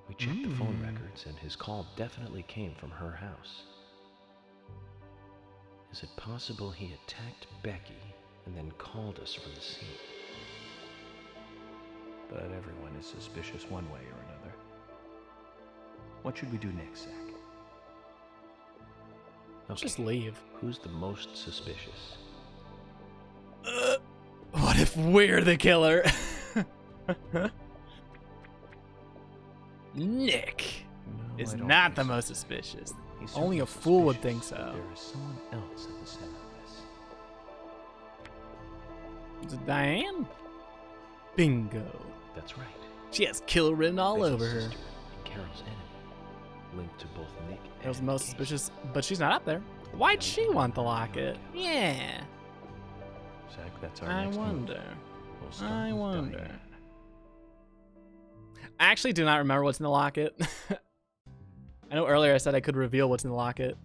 Speaker 7: We checked the phone records, and his call definitely came from her house. Is it possible he attacked Becky and then called us from the scene? but everyone is suspicious one way or another. What should we do next, Zach?
Speaker 1: Let's just leave.
Speaker 7: Who's the most suspicious?
Speaker 1: What if we're the killer? Nick is not the most suspicious. Only a fool would think so.
Speaker 7: There is someone else at the center of this.
Speaker 1: Is it Diane? Bingo.
Speaker 7: That's right.
Speaker 1: She has kill written all
Speaker 7: Becky's
Speaker 1: over her.
Speaker 7: sister and Carol's enemy, linked to both Nick and
Speaker 1: Carol's the most
Speaker 7: Kate.
Speaker 1: suspicious, but she's not up there. Why'd she want the locket? Yeah.
Speaker 7: Zach, that's our
Speaker 1: I
Speaker 7: next move.
Speaker 1: wonder.
Speaker 7: We'll start
Speaker 1: I
Speaker 7: with
Speaker 1: wonder.
Speaker 7: Diane.
Speaker 1: I actually do not remember what's in the locket. I know earlier I said I could reveal what's in the locket,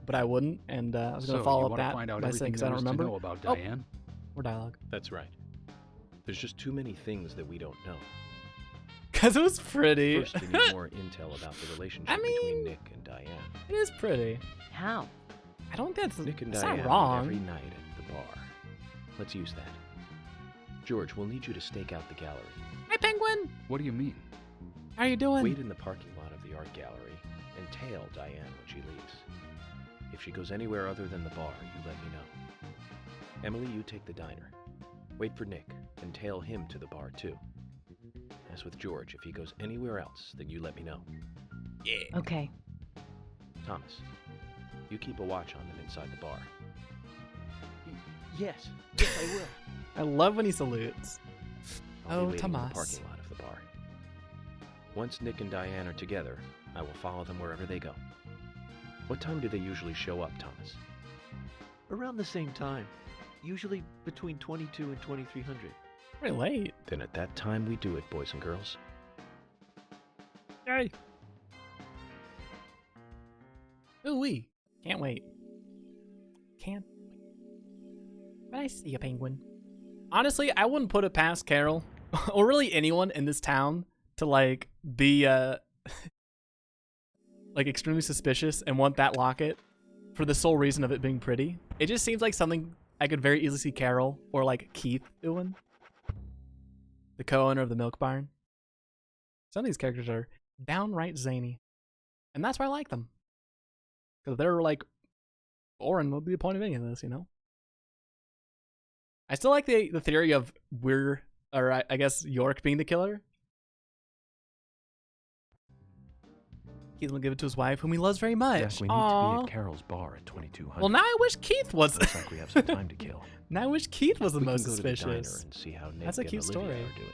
Speaker 1: but I wouldn't, and I was going to follow up that
Speaker 5: find out
Speaker 1: by saying because I don't remember.
Speaker 5: know about Diane?
Speaker 1: More dialogue.
Speaker 7: That's right. There's just too many things that we don't know.
Speaker 1: Because it was pretty.
Speaker 7: First, we need more intel about the relationship between Nick and Diane.
Speaker 1: It is pretty.
Speaker 11: How?
Speaker 1: I don't think
Speaker 7: Nick and
Speaker 1: that's
Speaker 7: Diane
Speaker 1: not
Speaker 7: meet
Speaker 1: wrong.
Speaker 7: every night at the bar. Let's use that. George, we'll need you to stake out the gallery.
Speaker 1: Hi, Penguin.
Speaker 5: What do you mean?
Speaker 1: How are you doing?
Speaker 7: Wait in the parking lot of the art gallery and tail Diane when she leaves. If she goes anywhere other than the bar, you let me know. Emily, you take the diner. Wait for Nick and tail him to the bar too. As with George, if he goes anywhere else, then you let me know.
Speaker 1: Yeah.
Speaker 11: Okay.
Speaker 7: Thomas, you keep a watch on them inside the bar.
Speaker 2: Yes, I will.
Speaker 1: I love when he salutes.
Speaker 7: I'll be waiting in the
Speaker 1: Tomas.
Speaker 7: parking lot of the bar. Once Nick and Diane are together, I will follow them wherever they go. What time do they usually show up, Thomas?
Speaker 2: Around the same time. Usually between 22 and 2300.
Speaker 1: Pretty late.
Speaker 7: Then at that time we do it, boys and girls.
Speaker 1: Yay. Ooh-wee. Can't wait. Can't wait. But I see a penguin. Honestly, I wouldn't put it past Carol, or really anyone in this town, to like be like extremely suspicious and want that locket for the sole reason of it being pretty. It just seems like something I could very easily see Carol or like Keith doing. The co-owner of the milk barn. Some of these characters are downright zany. And that's why I like them. Because they're like boring would be the point of any of this, you know? I still like the theory of I guess York being the killer. Keith will give it to his wife, whom he loves very much.
Speaker 7: Zach, we need to be at Carol's bar at 2200.
Speaker 1: Well, now I wish Keith was.
Speaker 7: Looks like we have some time to kill.
Speaker 1: Now I wish Keith was the
Speaker 7: We
Speaker 1: most
Speaker 7: can go to the diner
Speaker 1: suspicious.
Speaker 7: and see how Nick
Speaker 1: That's a
Speaker 7: and
Speaker 1: cute
Speaker 7: Olivia
Speaker 1: story.
Speaker 7: are doing.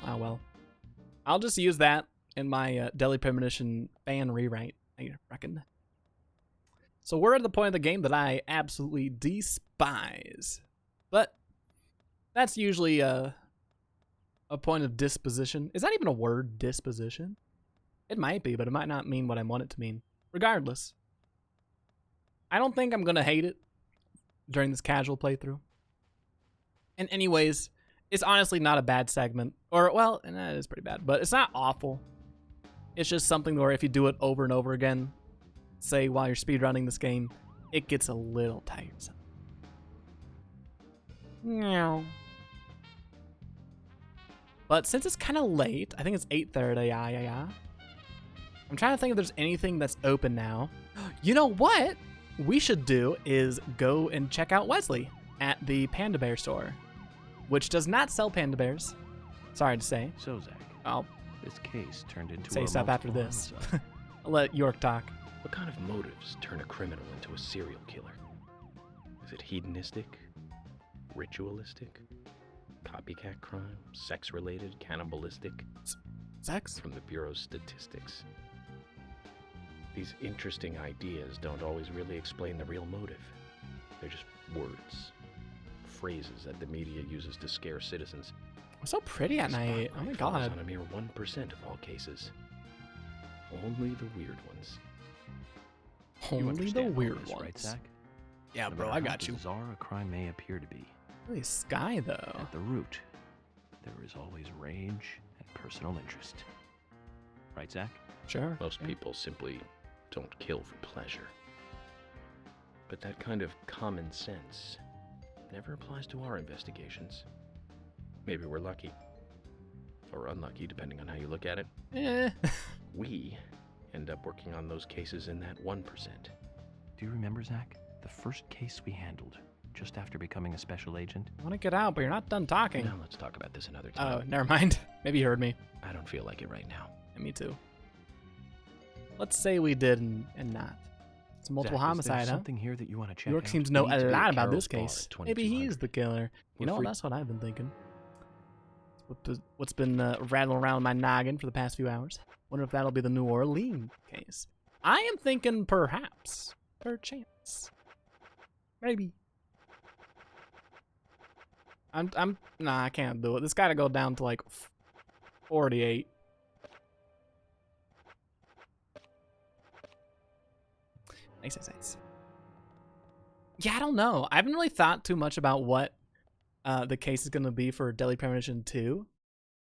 Speaker 1: Oh well. I'll just use that in my Deadly Premonition fan rewrite, I reckon. So we're at the point of the game that I absolutely despise. But that's usually a point of disposition. Is that even a word, disposition? It might be, but it might not mean what I want it to mean. Regardless, I don't think I'm going to hate it during this casual playthrough. And anyways, it's honestly not a bad segment. Or, well, it is pretty bad, but it's not awful. It's just something where if you do it over and over again, say while you're speedrunning this game, it gets a little tiresome. Meow. But since it's kind of late, I think it's 8:30, yeah. I'm trying to think if there's anything that's open now. You know what we should do is go and check out Wesley at the Panda Bear store, which does not sell Panda Bears. Sorry to say.
Speaker 7: So, Zach,
Speaker 1: I'll
Speaker 7: this case turned into
Speaker 1: say
Speaker 7: a
Speaker 1: stop after
Speaker 7: multiple
Speaker 1: this.
Speaker 7: homicide.
Speaker 1: I'll let York talk.
Speaker 7: What kind of motives turn a criminal into a serial killer? Is it hedonistic? Ritualistic? Copycat crime? Sex-related? Cannibalistic?
Speaker 1: Sex?
Speaker 7: From the Bureau's statistics. These interesting ideas don't always really explain the real motive. They're just words. Phrases that the media uses to scare citizens.
Speaker 1: It's so pretty at night. Oh my
Speaker 7: Falls
Speaker 1: god.
Speaker 7: on a mere 1% of all cases. Only the weird ones.
Speaker 1: Only the weird
Speaker 7: this,
Speaker 1: ones.
Speaker 7: right, Zach?
Speaker 1: Yeah,
Speaker 7: No
Speaker 1: bro,
Speaker 7: matter
Speaker 1: I
Speaker 7: how
Speaker 1: got you.
Speaker 7: bizarre a crime may appear to be,
Speaker 1: Really Sky though.
Speaker 7: at the root, there is always rage and personal interest. Right, Zach?
Speaker 1: Sure.
Speaker 7: Most people simply don't kill for pleasure. But that kind of common sense never applies to our investigations. Maybe we're lucky. Or unlucky, depending on how you look at it.
Speaker 1: Eh.
Speaker 7: We end up working on those cases in that 1%. Do you remember, Zach? The first case we handled, just after becoming a special agent?
Speaker 1: I want to get out, but you're not done talking.
Speaker 7: No, let's talk about this another time.
Speaker 1: Oh, never mind. Maybe you heard me.
Speaker 7: I don't feel like it right now.
Speaker 1: Yeah, me too. Let's say we did and not. It's a multiple
Speaker 7: Zach,
Speaker 1: homicide,
Speaker 7: is there
Speaker 1: huh?
Speaker 7: something here that you want to check
Speaker 1: York
Speaker 7: out?
Speaker 1: seems to
Speaker 7: We
Speaker 1: know
Speaker 7: need to
Speaker 1: a
Speaker 7: be at
Speaker 1: lot about
Speaker 7: Carol's
Speaker 1: this
Speaker 7: bar
Speaker 1: case.
Speaker 7: at
Speaker 1: Maybe he's
Speaker 7: 2200.
Speaker 1: the killer. You
Speaker 7: We're
Speaker 1: know,
Speaker 7: free-
Speaker 1: that's what I've been thinking. What's been rattling around my noggin for the past few hours. Wonder if that'll be the New Orleans case. I am thinking perhaps. Perchance. Maybe. Nah, I can't do it. This gotta go down to like 48. Nice. Yeah, I don't know. I haven't really thought too much about what the case is gonna be for Deadly Premonition 2.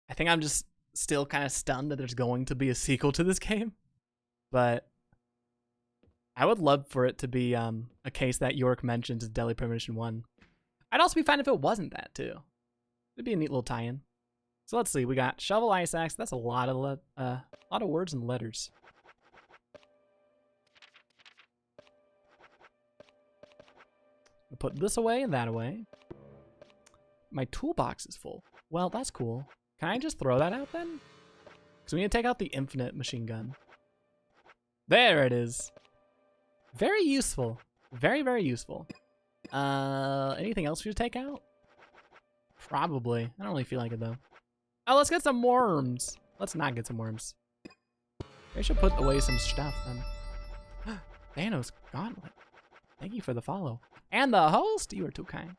Speaker 1: I think I'm just still kind of stunned that there's going to be a sequel to this game. But I would love for it to be a case that York mentions as Deadly Premonition 1. I'd also be fine if it wasn't that, too. It'd be a neat little tie-in. So let's see. We got shovel, ice axe. That's a lot of words and letters. We'll put this away and that away. My toolbox is full. Well, that's cool. Can I just throw that out then? Because we need to take out the infinite machine gun. There it is. Very useful. Very, very useful. Anything else for you to take out? Probably. I don't really feel like it though. Oh, let's get some worms. Let's not get some worms. I should put away some stuff then. Thanos Gauntlet. Thank you for the follow. And the host, you are too kind.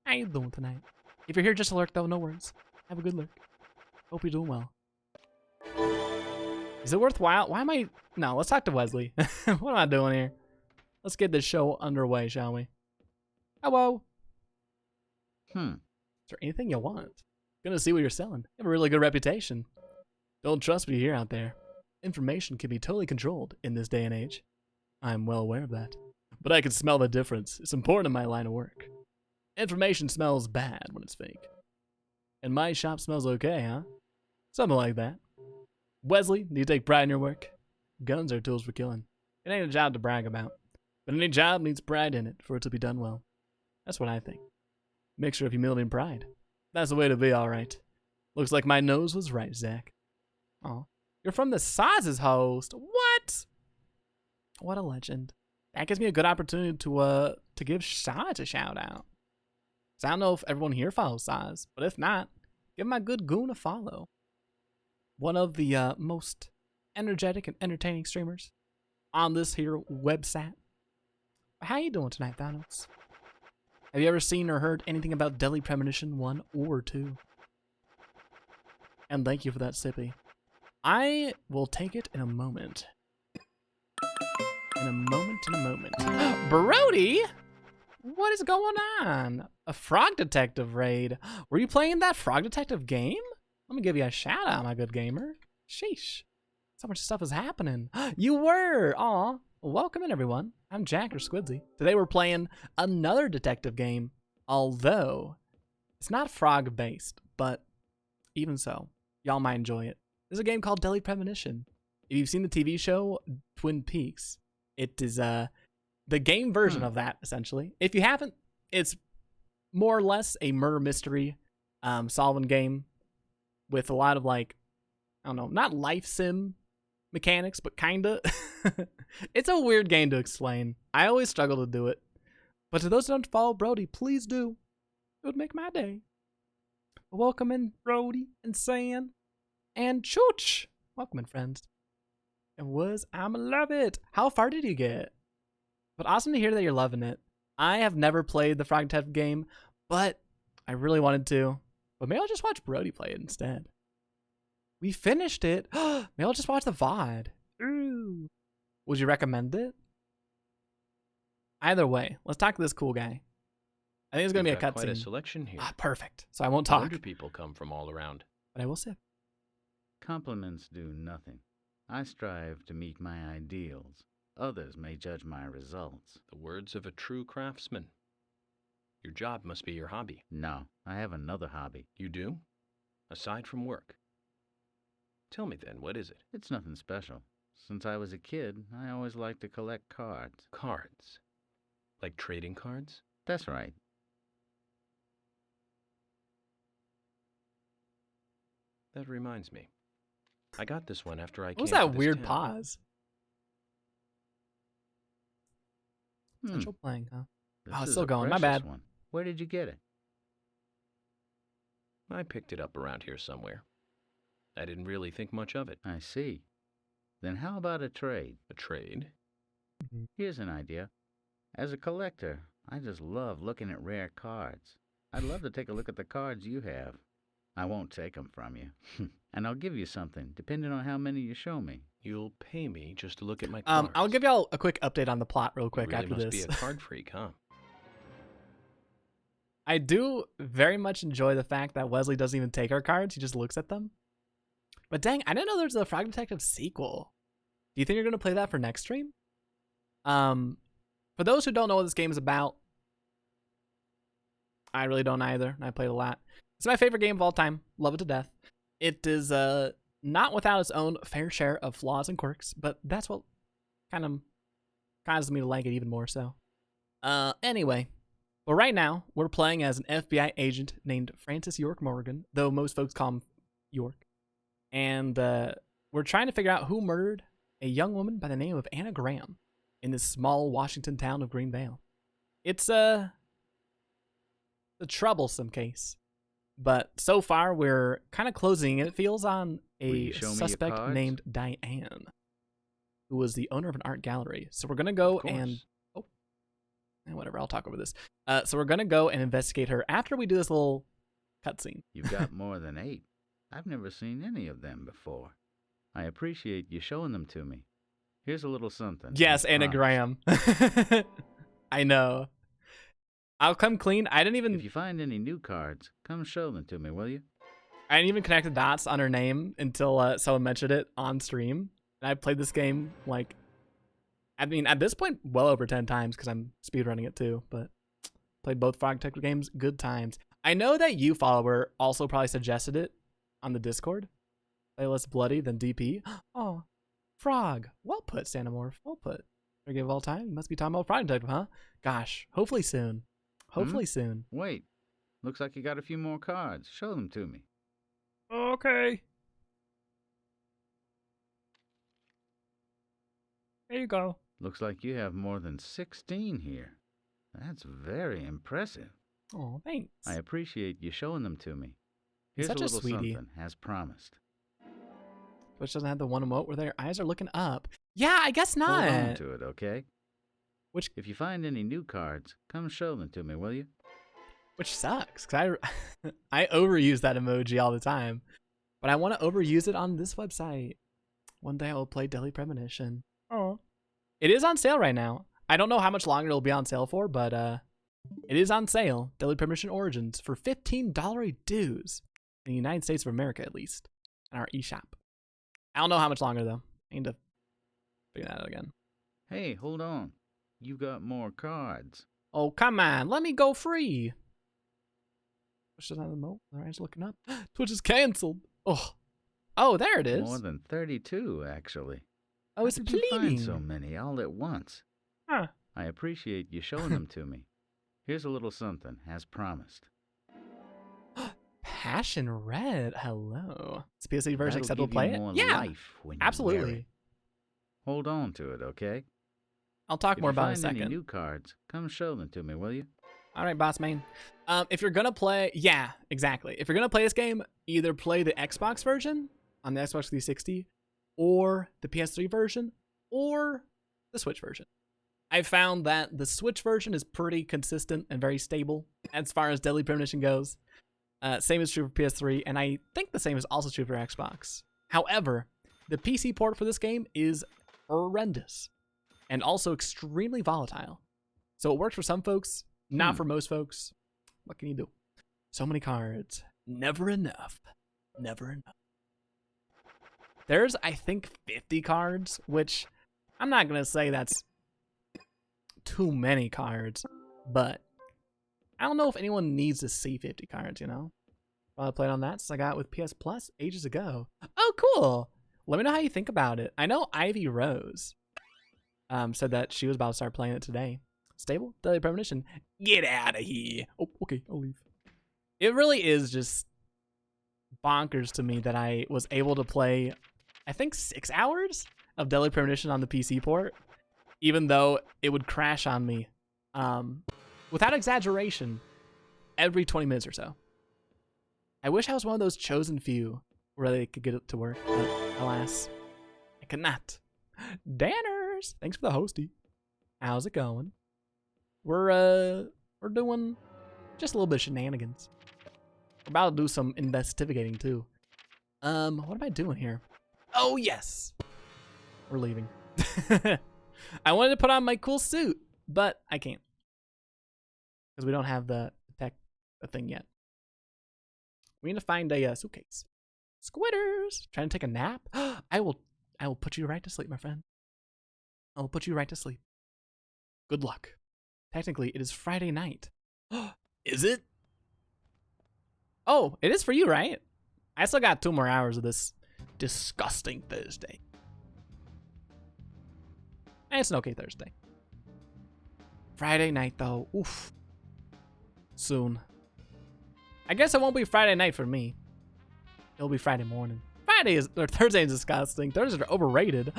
Speaker 1: How you doing tonight? If you're here just to lurk though, no worries. Have a good lurk. Hope you're doing well. Is it worthwhile? Why am I... No, let's talk to Wesley. What am I doing here? Let's get this show underway, shall we? Hello. Is there anything you want? Gonna see what you're selling. You have a really good reputation. Don't trust what you hear out there. Information can be totally controlled in this day and age. I'm well aware of that. But I can smell the difference. It's important in my line of work. Information smells bad when it's fake. And my shop smells okay, huh? Something like that. Wesley, do you take pride in your work? Guns are tools for killing. It ain't a job to brag about. But any job needs pride in it for it to be done well. That's what I think. Mixture of humility and pride. That's the way to be, alright. Looks like my nose was right, Zach. Aw. You're from the Saz's host. What? What a legend. That gives me a good opportunity to give Saz a shout out. So I don't know if everyone here follows Saz, but if not, give my good goon a follow. One of the most energetic and entertaining streamers on this here website. How you doing tonight, Thanos? Have you ever seen or heard anything about Deadly Premonition 1 or 2? And thank you for that sippy. I will take it in a moment. In a moment. Brody? What is going on? A Frog Detective raid. Were you playing that Frog Detective game? Let me give you a shout out, my good gamer. Sheesh. So much stuff is happening. You were! Aw. Welcome in, everyone. I'm Jack or Squiddsey. Today we're playing another detective game, although it's not frog-based, but even so, y'all might enjoy it. There's a game called Deadly Premonition. If you've seen the TV show Twin Peaks, it is the game version of that, essentially. If you haven't, it's more or less a murder mystery solving game with a lot of, like, I don't know, not life sim mechanics, but kinda. It's a weird game to explain. I always struggle to do it. But to those who don't follow Brody, please do. It would make my day. Welcome in, Brody and San and Chooch. Welcome in, friends. I'ma love it. How far did you get? But awesome to hear that you're loving it. I have never played the Frog Detective game, but I really wanted to. But maybe I'll just watch Brody play it instead. We finished it. Maybe I'll just watch the VOD. Ooh. Would you recommend it? Either way, let's talk to this cool guy. I think it's going to be a cutscene.
Speaker 7: Quite a selection here.
Speaker 1: Ah, perfect. So I won't talk.
Speaker 7: 100 people come from all around.
Speaker 1: But I will sip.
Speaker 13: Compliments do nothing. I strive to meet my ideals. Others may judge my results.
Speaker 7: The words of a true craftsman. Your job must be your hobby.
Speaker 13: No, I have another hobby.
Speaker 7: You do? Aside from work? Tell me then, what is it?
Speaker 13: It's nothing special. Since I was a kid, I always liked to collect cards.
Speaker 7: Cards? Like trading cards?
Speaker 13: That's right.
Speaker 7: That reminds me. I got this one after I
Speaker 1: What
Speaker 7: came
Speaker 1: was
Speaker 7: to
Speaker 1: that
Speaker 7: this
Speaker 1: weird
Speaker 7: town.
Speaker 1: pause? Central playing, huh?
Speaker 13: This
Speaker 1: Oh, it's
Speaker 13: is
Speaker 1: still
Speaker 13: a
Speaker 1: going. My
Speaker 13: precious
Speaker 1: bad.
Speaker 13: one. Where did you get it?
Speaker 7: I picked it up around here somewhere. I didn't really think much of it.
Speaker 13: I see. Then how about a trade?
Speaker 7: A trade?
Speaker 13: Here's an idea. As a collector, I just love looking at rare cards. I'd love to take a look at the cards you have. I won't take them from you. And I'll give you something, depending on how many you show me.
Speaker 7: You'll pay me just to look at my cards.
Speaker 1: I'll give y'all a quick update on the plot real quick
Speaker 7: you really
Speaker 1: after
Speaker 7: must
Speaker 1: this.
Speaker 7: be a card freak, huh?
Speaker 1: I do very much enjoy the fact that Wesley doesn't even take our cards, he just looks at them. But dang, I didn't know there's a Frog Detective sequel. Do you think you're going to play that for next stream? For those who don't know what this game is about, I really don't either. I played a lot. It's my favorite game of all time. Love it to death. It is not without its own fair share of flaws and quirks, but that's what kind of causes me to like it even more so. Anyway, but right now we're playing as an FBI agent named Francis York Morgan, though most folks call him York. And we're trying to figure out who murdered a young woman by the name of Anna Graham in this small Washington town of Greenvale. It's a troublesome case, but so far we're kind of closing it. It feels on a suspect named Diane, who was the owner of an art gallery. So we're gonna go and whatever. I'll talk over this. So we're gonna go and investigate her after we do this little cutscene.
Speaker 13: You've got more than 8. I've never seen any of them before. I appreciate you showing them to me. Here's a little something.
Speaker 1: Yes, Anna Graham. I know. I'll come clean. I didn't even...
Speaker 13: If you find any new cards, come show them to me, will you?
Speaker 1: I didn't even connect the dots on her name until someone mentioned it on stream. And I played this game, like... I mean, at this point, well over 10 times, because I'm speedrunning it too. But played both Frog Detective games. Good times. I know that you, follower, also probably suggested it on the Discord. Play less bloody than DP. Oh, Frog. Well put, Santamorph. Well put. Favorite game of all time? You must be talking about Frog Detective, huh? Gosh, hopefully soon. Hopefully soon.
Speaker 13: Wait. Looks like you got a few more cards. Show them to me.
Speaker 1: Okay. There you go.
Speaker 13: Looks like you have more than 16 here. That's very impressive.
Speaker 1: Oh, thanks.
Speaker 13: I appreciate you showing them to me.
Speaker 1: You're
Speaker 13: Here's
Speaker 1: such
Speaker 13: a
Speaker 1: a
Speaker 13: little
Speaker 1: sweetie.
Speaker 13: something, as promised.
Speaker 1: Which doesn't have the one emote where their eyes are looking up. Yeah, I guess not.
Speaker 13: Hold on to it, okay?
Speaker 1: Which,
Speaker 13: if you find any new cards, come show them to me, will you?
Speaker 1: Which sucks, because I overuse that emoji all the time. But I want to overuse it on this website. One day I will play Deadly Premonition. Oh. It is on sale right now. I don't know how much longer it'll be on sale for, but it is on sale. Deadly Premonition Origins for $15 dues. In the United States of America, at least. In our eShop. I don't know how much longer, though. I need to figure that out again.
Speaker 13: Hey, hold on. You got more cards.
Speaker 1: Oh, come on. Let me go free. Twitch doesn't have the emote. Their eyes looking up. Twitch is canceled. Oh, there it is.
Speaker 13: More than 32, actually.
Speaker 1: Oh, it's
Speaker 13: How did you find
Speaker 1: pleading.
Speaker 13: so many all at once?
Speaker 1: Huh.
Speaker 13: I appreciate you showing them to me. Here's a little something, as promised.
Speaker 1: Passion Red. Hello. Is PS3 version
Speaker 13: That'll
Speaker 1: acceptable to
Speaker 13: give
Speaker 1: play
Speaker 13: you
Speaker 1: it?
Speaker 13: more
Speaker 1: Yeah.
Speaker 13: life when you wear
Speaker 1: Absolutely.
Speaker 13: it. Hold on to it, okay?
Speaker 1: I'll talk more about it in a
Speaker 13: If you find
Speaker 1: second.
Speaker 13: any new cards, come show them to me, will you?
Speaker 1: All right, boss man. If you're gonna play, yeah, exactly. If you're gonna play this game, either play the Xbox version on the Xbox 360, or the PS3 version, or the Switch version. I found that the Switch version is pretty consistent and very stable as far as Deadly Premonition goes. Same is true for PS3, and I think the same is also true for Xbox. However, the PC port for this game is horrendous and also extremely volatile. So it works for some folks, not for most folks. What can you do? So many cards. Never enough. Never enough. There's, I think, 50 cards, which I'm not going to say that's too many cards, but I don't know if anyone needs the C50 cards, you know? I played on that since I got it with PS Plus ages ago. Oh, cool. Let me know how you think about it. I know Ivy Rose said that she was about to start playing it today. Stable? Daily Premonition. Get out of here. Oh, okay, I'll leave. It really is just bonkers to me that I was able to play, I think, 6 hours of Deadly Premonition on the PC port, even though it would crash on me, without exaggeration, every 20 minutes or so. I wish I was one of those chosen few where they could get it to work, but alas, I could not. Danners, thanks for the hosty. How's it going? We're doing just a little bit of shenanigans. We're about to do some investigating too. What am I doing here? Oh yes, we're leaving. I wanted to put on my cool suit, but I can't because we don't have the thing yet. We need to find a suitcase. Squidders, trying to take a nap? I will put you right to sleep, my friend. I will put you right to sleep. Good luck. Technically, it is Friday night. Is it? Oh, it is for you, right? I still got 2 more hours of this disgusting Thursday. And it's an okay Thursday. Friday night, though. Oof. Soon. I guess it won't be Friday night for me. It'll be Friday morning. Thursday is disgusting. Thursdays are overrated.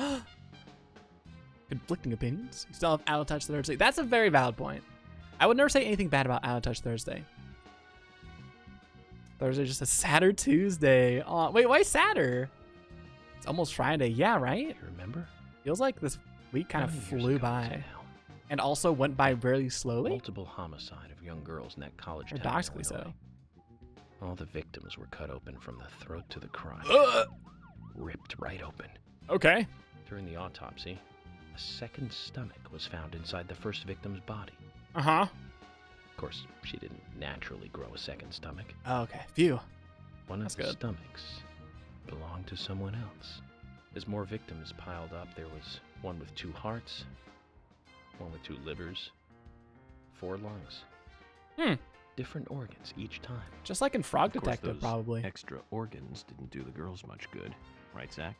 Speaker 1: Conflicting opinions. You still have Out of Touch Thursday. That's a very valid point. I would never say anything bad about Out of Touch Thursday. Thursday just a sadder Tuesday. Oh, wait, why sadder? It's almost Friday. Yeah, right?
Speaker 7: You remember?
Speaker 1: Feels like this week kind of flew by. And also went by very slowly.
Speaker 7: Multiple homicide of young girls in that college town.
Speaker 1: Paradoxically so.
Speaker 7: All the victims were cut open from the throat to the crime. Ripped right open.
Speaker 1: Okay.
Speaker 7: During the autopsy, a second stomach was found inside the first victim's body.
Speaker 1: Uh-huh.
Speaker 7: Of course, she didn't naturally grow a second stomach.
Speaker 1: Oh, okay. Phew.
Speaker 7: One
Speaker 1: That's
Speaker 7: of the
Speaker 1: good.
Speaker 7: stomachs belonged to someone else. As more victims piled up, there was one with 2 hearts, one with 2 livers, 4 lungs. Different organs each time.
Speaker 1: Just like in Frog
Speaker 7: Of course,
Speaker 1: Detective,
Speaker 7: those
Speaker 1: probably.
Speaker 7: Extra organs didn't do the girls much good, right, Zach?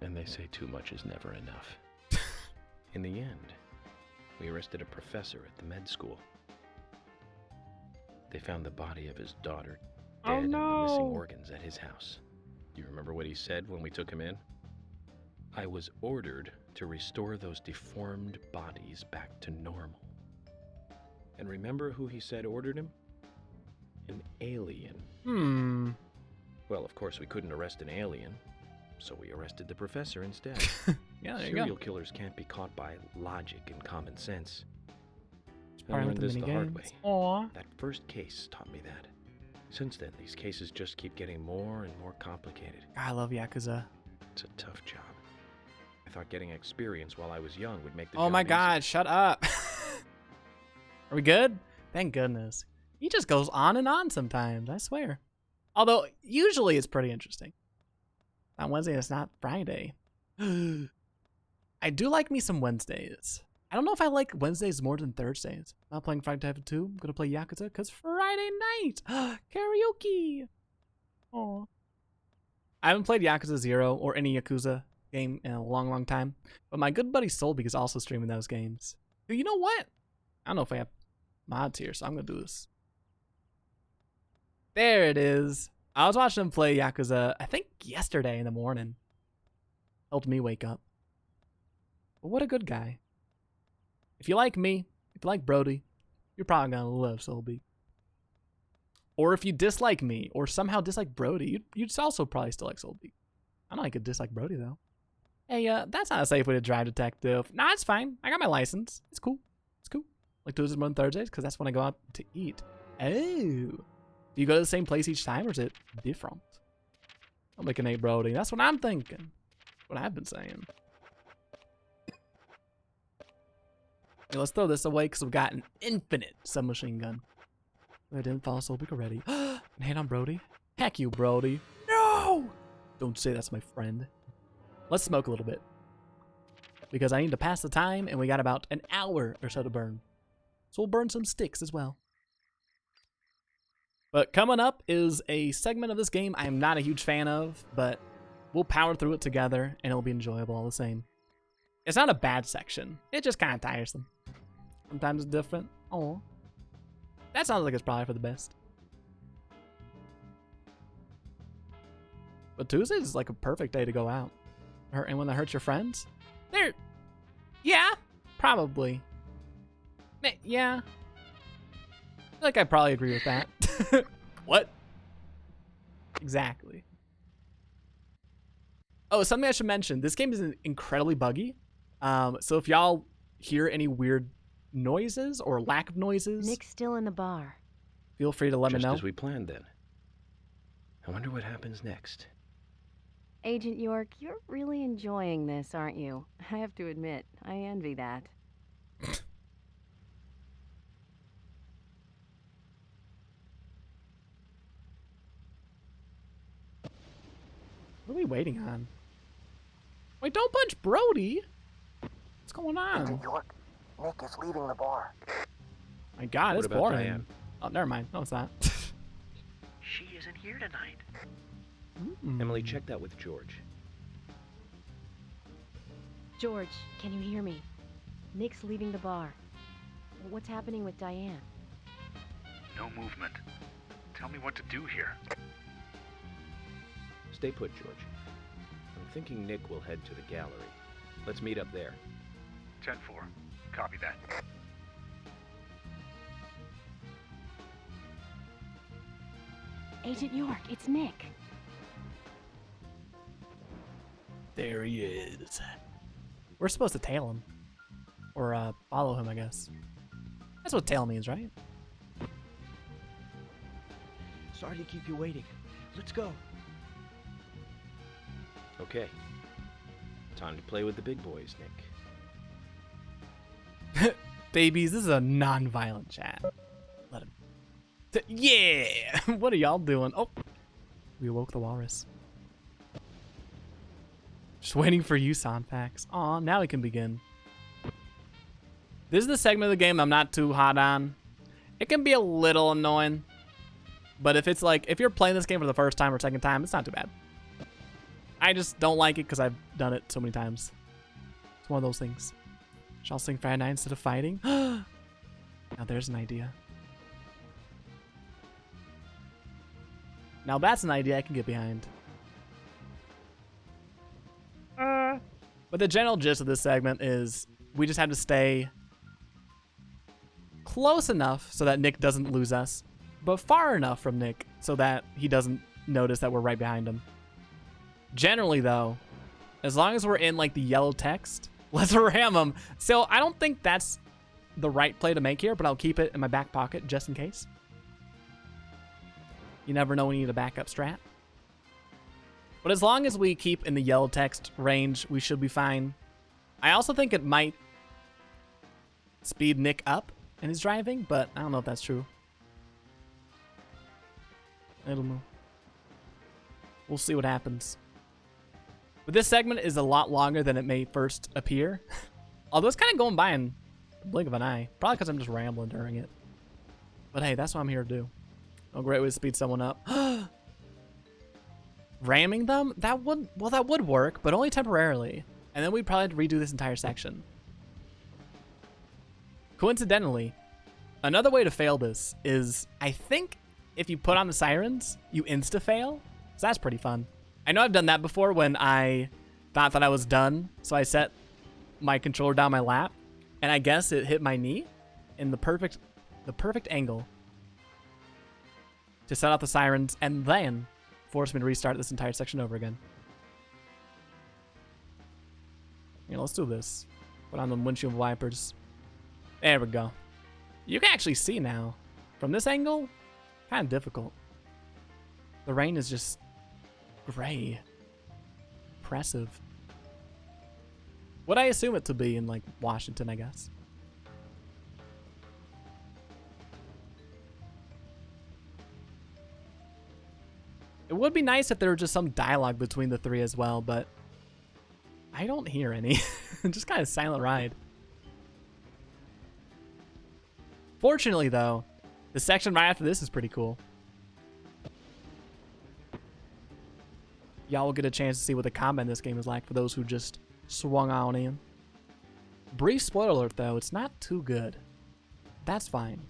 Speaker 7: And they say too much is never enough. In the end, we arrested a professor at the med school. They found the body of his daughter dead and the missing organs at his house. Do you remember what he said when we took him in? I was ordered to restore those deformed bodies back to normal. And remember who he said ordered him? An alien. Well, of course, we couldn't arrest an alien, so we arrested the professor instead.
Speaker 1: Yeah, there you go.
Speaker 7: Serial killers can't be caught by logic and common sense. I
Speaker 1: Part of
Speaker 7: learned
Speaker 1: the
Speaker 7: this the hard way.
Speaker 1: minigames. Aw.
Speaker 7: That first case taught me that. Since then, these cases just keep getting more and more complicated.
Speaker 1: I love Yakuza.
Speaker 7: It's a tough job. I thought getting experience while I was young would make the
Speaker 1: Oh
Speaker 7: job
Speaker 1: my
Speaker 7: easy.
Speaker 1: god, shut up. Are we good? Thank goodness. He just goes on and on sometimes, I swear. Although, usually it's pretty interesting. On Wednesday, it's not Friday. I do like me some Wednesdays. I don't know if I like Wednesdays more than Thursdays. I'm not playing Friday Night 2. I'm going to play Yakuza because Friday night. Karaoke. Aw. I haven't played Yakuza 0 or any Yakuza game in a long, long time. But my good buddy Solbeek is also streaming those games. You know what? I don't know if I have mods here, so I'm going to do this. There it is. I was watching him play Yakuza, I think yesterday in the morning. Helped me wake up. But what a good guy. If you like me, if you like Brody, you're probably going to love Solbeek. Or if you dislike me, or somehow dislike Brody, you'd also probably still like Solbeek. I don't think I could dislike Brody, though. Hey, that's not a safe way to drive, detective. Nah, it's fine. I got my license. It's cool. It's cool. Like Tuesdays, Mondays, Thursdays, because that's when I go out to eat. Oh. Do you go to the same place each time, or is it different? I'm like an A, Brody. That's what I'm thinking. What I've been saying. Hey, let's throw this away, because we've got an infinite submachine gun. I didn't follow Solbeek already. And hit on Brody. Heck you, Brody. No! Don't say that's my friend. Let's smoke a little bit. Because I need to pass the time, and we got about an hour or so to burn. So we'll burn some sticks as well. But coming up is a segment of this game I am not a huge fan of, but we'll power through it together and it'll be enjoyable all the same. It's not a bad section. It's just kind of tiresome. Sometimes it's different. Oh, that sounds like it's probably for the best. But Tuesdays is like a perfect day to go out. And when that hurts your friends? Yeah, probably. Yeah. I feel like I probably agree with that. What? Exactly. Oh, something I should mention. This game is incredibly buggy. So if y'all hear any weird noises or lack of noises,
Speaker 11: Nick's still in the bar.
Speaker 1: Feel free to let me know.
Speaker 7: Just as we planned then. I wonder what happens next.
Speaker 11: Agent York, you're really enjoying this, aren't you? I have to admit, I envy that.
Speaker 1: What are we waiting on? Wait, don't punch Brody. What's going on?
Speaker 14: Agent York, Nick is leaving the bar.
Speaker 1: My God, it's
Speaker 7: What about
Speaker 1: boring.
Speaker 7: Diane?
Speaker 1: Oh, never mind. No, it's not.
Speaker 14: She isn't here tonight.
Speaker 7: Emily, check that with George.
Speaker 11: George, can you hear me? Nick's leaving the bar. What's happening with Diane?
Speaker 15: No movement. Tell me what to do here.
Speaker 7: Stay put, George. I'm thinking Nick will head to the gallery. Let's meet up there.
Speaker 15: 10-4. Copy that.
Speaker 11: Agent York, it's Nick.
Speaker 1: There he is. We're supposed to tail him. Or follow him, I guess. That's what tail means, right?
Speaker 2: Sorry to keep you waiting. Let's go.
Speaker 7: Okay. Time to play with the big boys,
Speaker 1: Nick. Babies, this is a non-violent chat. Let him. Yeah! What are y'all doing? Oh, we awoke the walrus. Just waiting for you, Sonfax. Aw, now we can begin. This is the segment of the game I'm not too hot on. It can be a little annoying, but if it's like, if you're playing this game for the first time or second time, it's not too bad. I just don't like it because I've done it so many times. It's one of those things. Shall I sing Friday Night instead of fighting? Now there's an idea. Now that's an idea I can get behind. But the general gist of this segment is we just have to stay close enough so that Nick doesn't lose us, but far enough from Nick so that he doesn't notice that we're right behind him. Generally, though, as long as we're in like the yellow text, let's ram him. So I don't think that's the right play to make here, but I'll keep it in my back pocket just in case. You never know when you need a backup strat. But as long as we keep in the yellow text range, we should be fine. I also think it might speed Nick up in his driving, but I don't know if that's true. I don't know. We'll see what happens. But this segment is a lot longer than it may first appear. Although it's kind of going by in the blink of an eye. Probably because I'm just rambling during it. But hey, that's what I'm here to do. A great way to speed someone up. Ramming them? That would work, but only temporarily. And then we'd probably have to redo this entire section. Coincidentally, another way to fail this is, I think if you put on the sirens, you insta-fail. So that's pretty fun. I know I've done that before when I thought that I was done. So I set my controller down my lap, and I guess it hit my knee in the perfect angle to set off the sirens, and then force me to restart this entire section over again. Yeah, let's do this. Put on the windshield wipers. There we go. You can actually see now. From this angle, kind of difficult. The rain is just gray. Impressive. What I assume it to be in like Washington, I guess. It would be nice if there were just some dialogue between the three as well, but I don't hear any. Just kind of silent ride. Fortunately, though, the section right after this is pretty cool. y'all will get a chance to see what the combat in this game is like for those who just swung on in. Brief spoiler alert though, it's not too good. That's fine.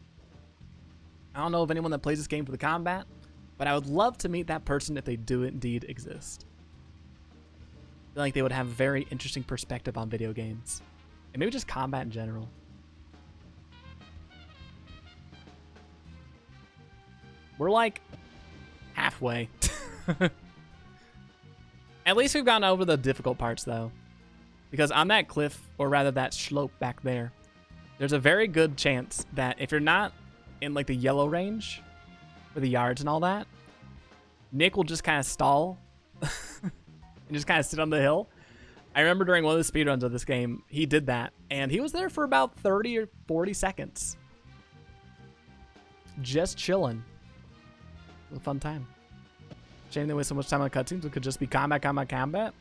Speaker 1: I don't know of anyone that plays this game for the combat, but I would love to meet that person if they do indeed exist. I feel like they would have a very interesting perspective on video games. And maybe just combat in general. We're like halfway. At least we've gone over the difficult parts though. Because on that cliff, or rather that slope back there, there's a very good chance that if you're not in like the yellow range for the yards and all that, Nick will just kind of stall and just kind of sit on the hill. I remember during one of the speedruns of this game, he did that, and he was there for about 30 or 40 seconds. Just chilling. It was a fun time. Shame they waste so much time on cutscenes. It could just be combat, combat, combat.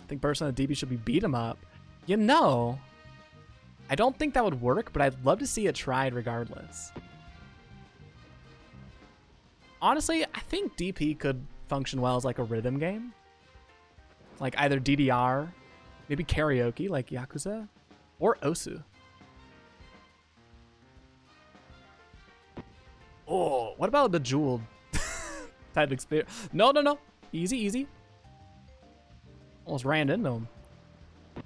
Speaker 1: I think personally the DB should be beat him up. You know, I don't think that would work, but I'd love to see it tried regardless. Honestly, I think DP could function well as like a rhythm game. Like either DDR, maybe karaoke like Yakuza, or Osu. Oh, what about a Bejeweled type experience? No. Easy, easy. Almost ran into him.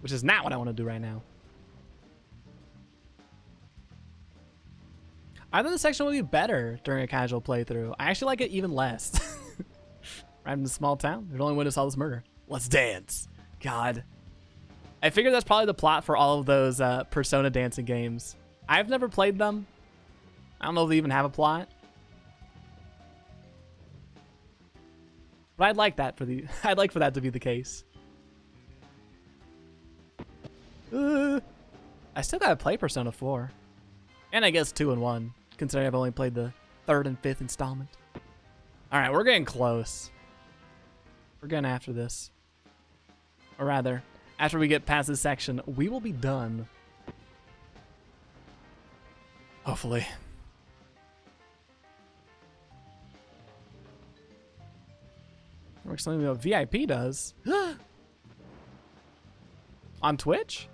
Speaker 1: Which is not what I want to do right now. I think this section will be better during a casual playthrough. I actually like it even less. Right in a small town. There's only one who saw this murder. Let's dance. God. I figured that's probably the plot for all of those Persona dancing games. I've never played them. I don't know if they even have a plot. But I'd like that for the I'd like for that to be the case. I still gotta play Persona 4. And I guess 2 and 1, considering I've only played the 3rd and 5th installment. Alright, we're getting close. We're getting after this. Or rather, after we get past this section, we will be done. Hopefully. Works something that VIP does. On Twitch?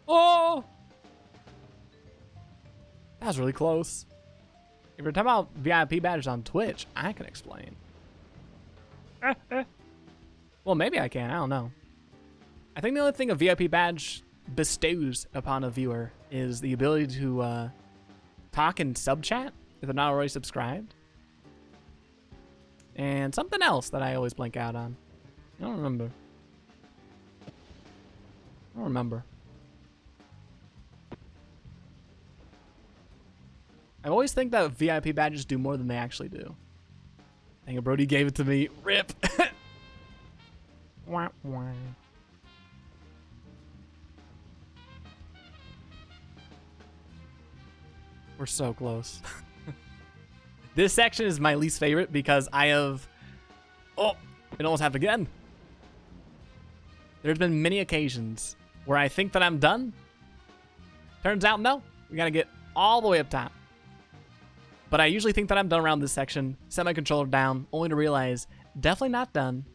Speaker 1: Oh! That was really close. If you're talking about VIP badges on Twitch, I can explain. Well, maybe I can. I don't know. I think the only thing a VIP badge bestows upon a viewer is the ability to talk in sub chat if they're not already subscribed. And something else that I always blank out on. I don't remember. I always think that VIP badges do more than they actually do. Dang it, Brody gave it to me. RIP. Wah, wah. We're so close. This section is my least favorite because I have... Oh, it almost happened again. There's been many occasions where I think that I'm done. Turns out, no. We gotta get all the way up top. But I usually think that I'm done around this section. Set my controller down, only to realize definitely not done.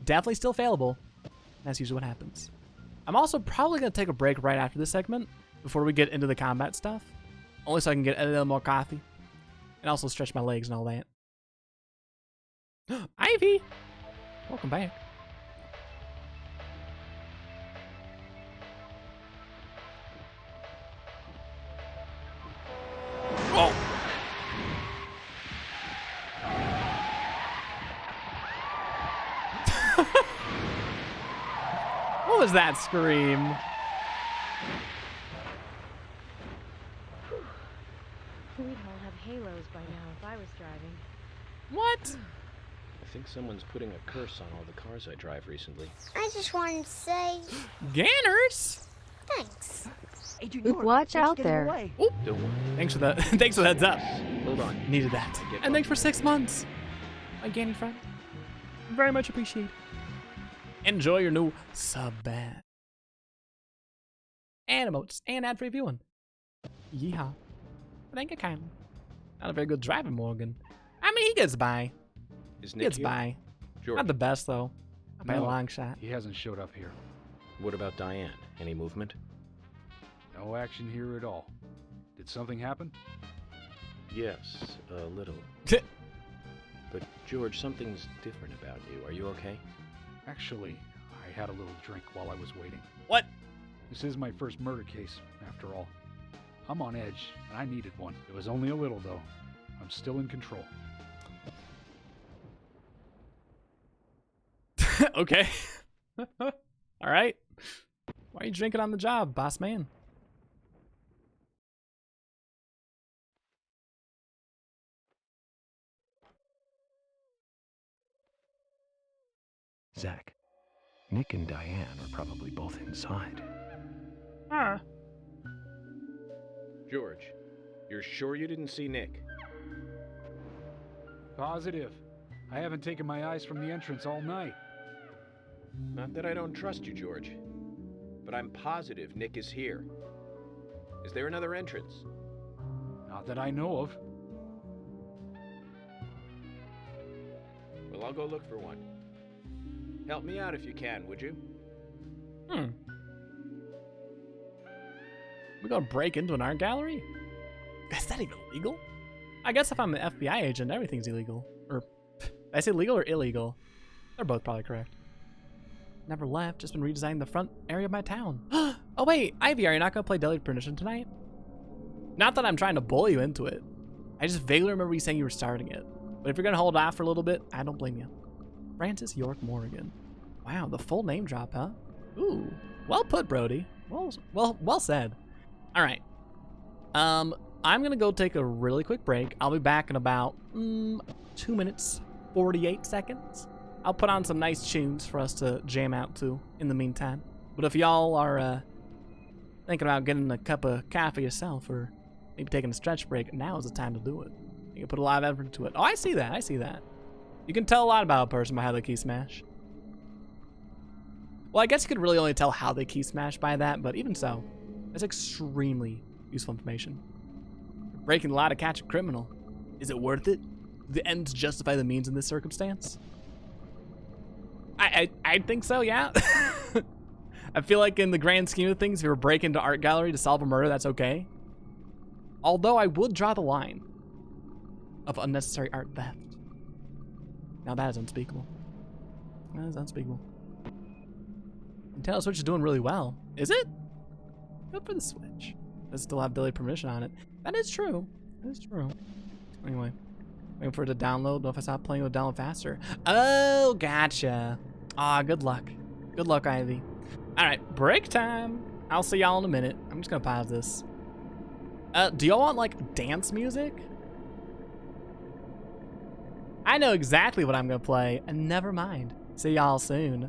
Speaker 1: Definitely still failable. That's usually what happens. I'm also probably going to take a break right after this segment before we get into the combat stuff. Only so I can get a little more coffee. And also stretch my legs and all that. Ivy! Welcome back. Oh! What was that scream?
Speaker 11: We'd all have halos by now if I was driving.
Speaker 1: What?
Speaker 7: I think someone's putting a curse on all the cars I drive recently.
Speaker 16: I just wanted to say...
Speaker 1: Ganners?
Speaker 16: Thanks.
Speaker 11: Oop, watch out there.
Speaker 1: Oop.
Speaker 7: Don't worry.
Speaker 1: Thanks for that. Thanks for the heads up.
Speaker 7: Hold on.
Speaker 1: Needed that. And thanks for 6 months. My Ganny friend. Very much appreciated. Enjoy your new sub bat. And emotes. And ad-free viewing. Yeehaw. Thank you kindly. Not a very good driver, Morgan. I mean, he gets by.
Speaker 7: Is
Speaker 1: He
Speaker 7: Nick
Speaker 1: gets
Speaker 7: here?
Speaker 1: by.
Speaker 7: George.
Speaker 1: Not the best, though. By a long shot.
Speaker 5: He hasn't showed up here.
Speaker 7: What about Diane? Any movement?
Speaker 5: No action here at all. Did something happen?
Speaker 7: Yes, a little. But George, something's different about you. Are you okay?
Speaker 5: Actually, I had a little drink while I was waiting.
Speaker 1: What?
Speaker 5: This is my first murder case, after all. I'm on edge, and I needed one. It was only a little, though. I'm still in control.
Speaker 1: Okay. All right. Why are you drinking on the job, boss man?
Speaker 17: Zach, Nick and Diane are probably both inside.
Speaker 1: Huh.
Speaker 7: George, you're sure you didn't see Nick?
Speaker 5: Positive. I haven't taken my eyes from the entrance all night.
Speaker 7: Not that I don't trust you, George, but I'm positive Nick is here. Is there another entrance?
Speaker 5: Not that I know of.
Speaker 7: Well, I'll go look for one. Help me out if you can, would you?
Speaker 1: We're gonna break into an art gallery? Is that even legal? I guess if I'm an FBI agent, everything's illegal. Or, did I say legal or illegal? They're both probably correct. Never left, just been redesigning the front area of my town. Oh wait, Ivy, are you not gonna play Deadly Premonition tonight? Not that I'm trying to bully you into it. I just vaguely remember you saying you were starting it. But if you're gonna hold off for a little bit, I don't blame you. Francis York Morgan. Wow, the full name drop, huh? Ooh, well put, Brody. Well said. All right. I'm gonna go take a really quick break. I'll be back in about 2 minutes, 48 seconds. I'll put on some nice tunes for us to jam out to in the meantime. But if y'all are thinking about getting a cup of coffee yourself, or maybe taking a stretch break, now is the time to do it. You can put a lot of effort into it. Oh, I see that. I see that. You can tell a lot about a person by how they key smash. Well, I guess you could really only tell how they key smash by that, but even so, that's extremely useful information. Breaking the law to catch a criminal. Is it worth it? Do the ends justify the means in this circumstance? I think so, yeah. I feel like in the grand scheme of things, if you were breaking into art gallery to solve a murder, that's okay. Although I would draw the line of unnecessary art theft. Now that is unspeakable. That is unspeakable. Nintendo Switch is doing really well. Is it? Good for the Switch. Does still have Delayed Permission on it. That is true. That is true. Anyway, waiting for it to download. Know if I stop playing, it'll download faster. Oh, gotcha. Ah, good luck. Good luck, Ivy. All right, break time. I'll see y'all in a minute. I'm just gonna pause this. Do y'all want like dance music? I know exactly what I'm gonna play, and never mind. See y'all soon.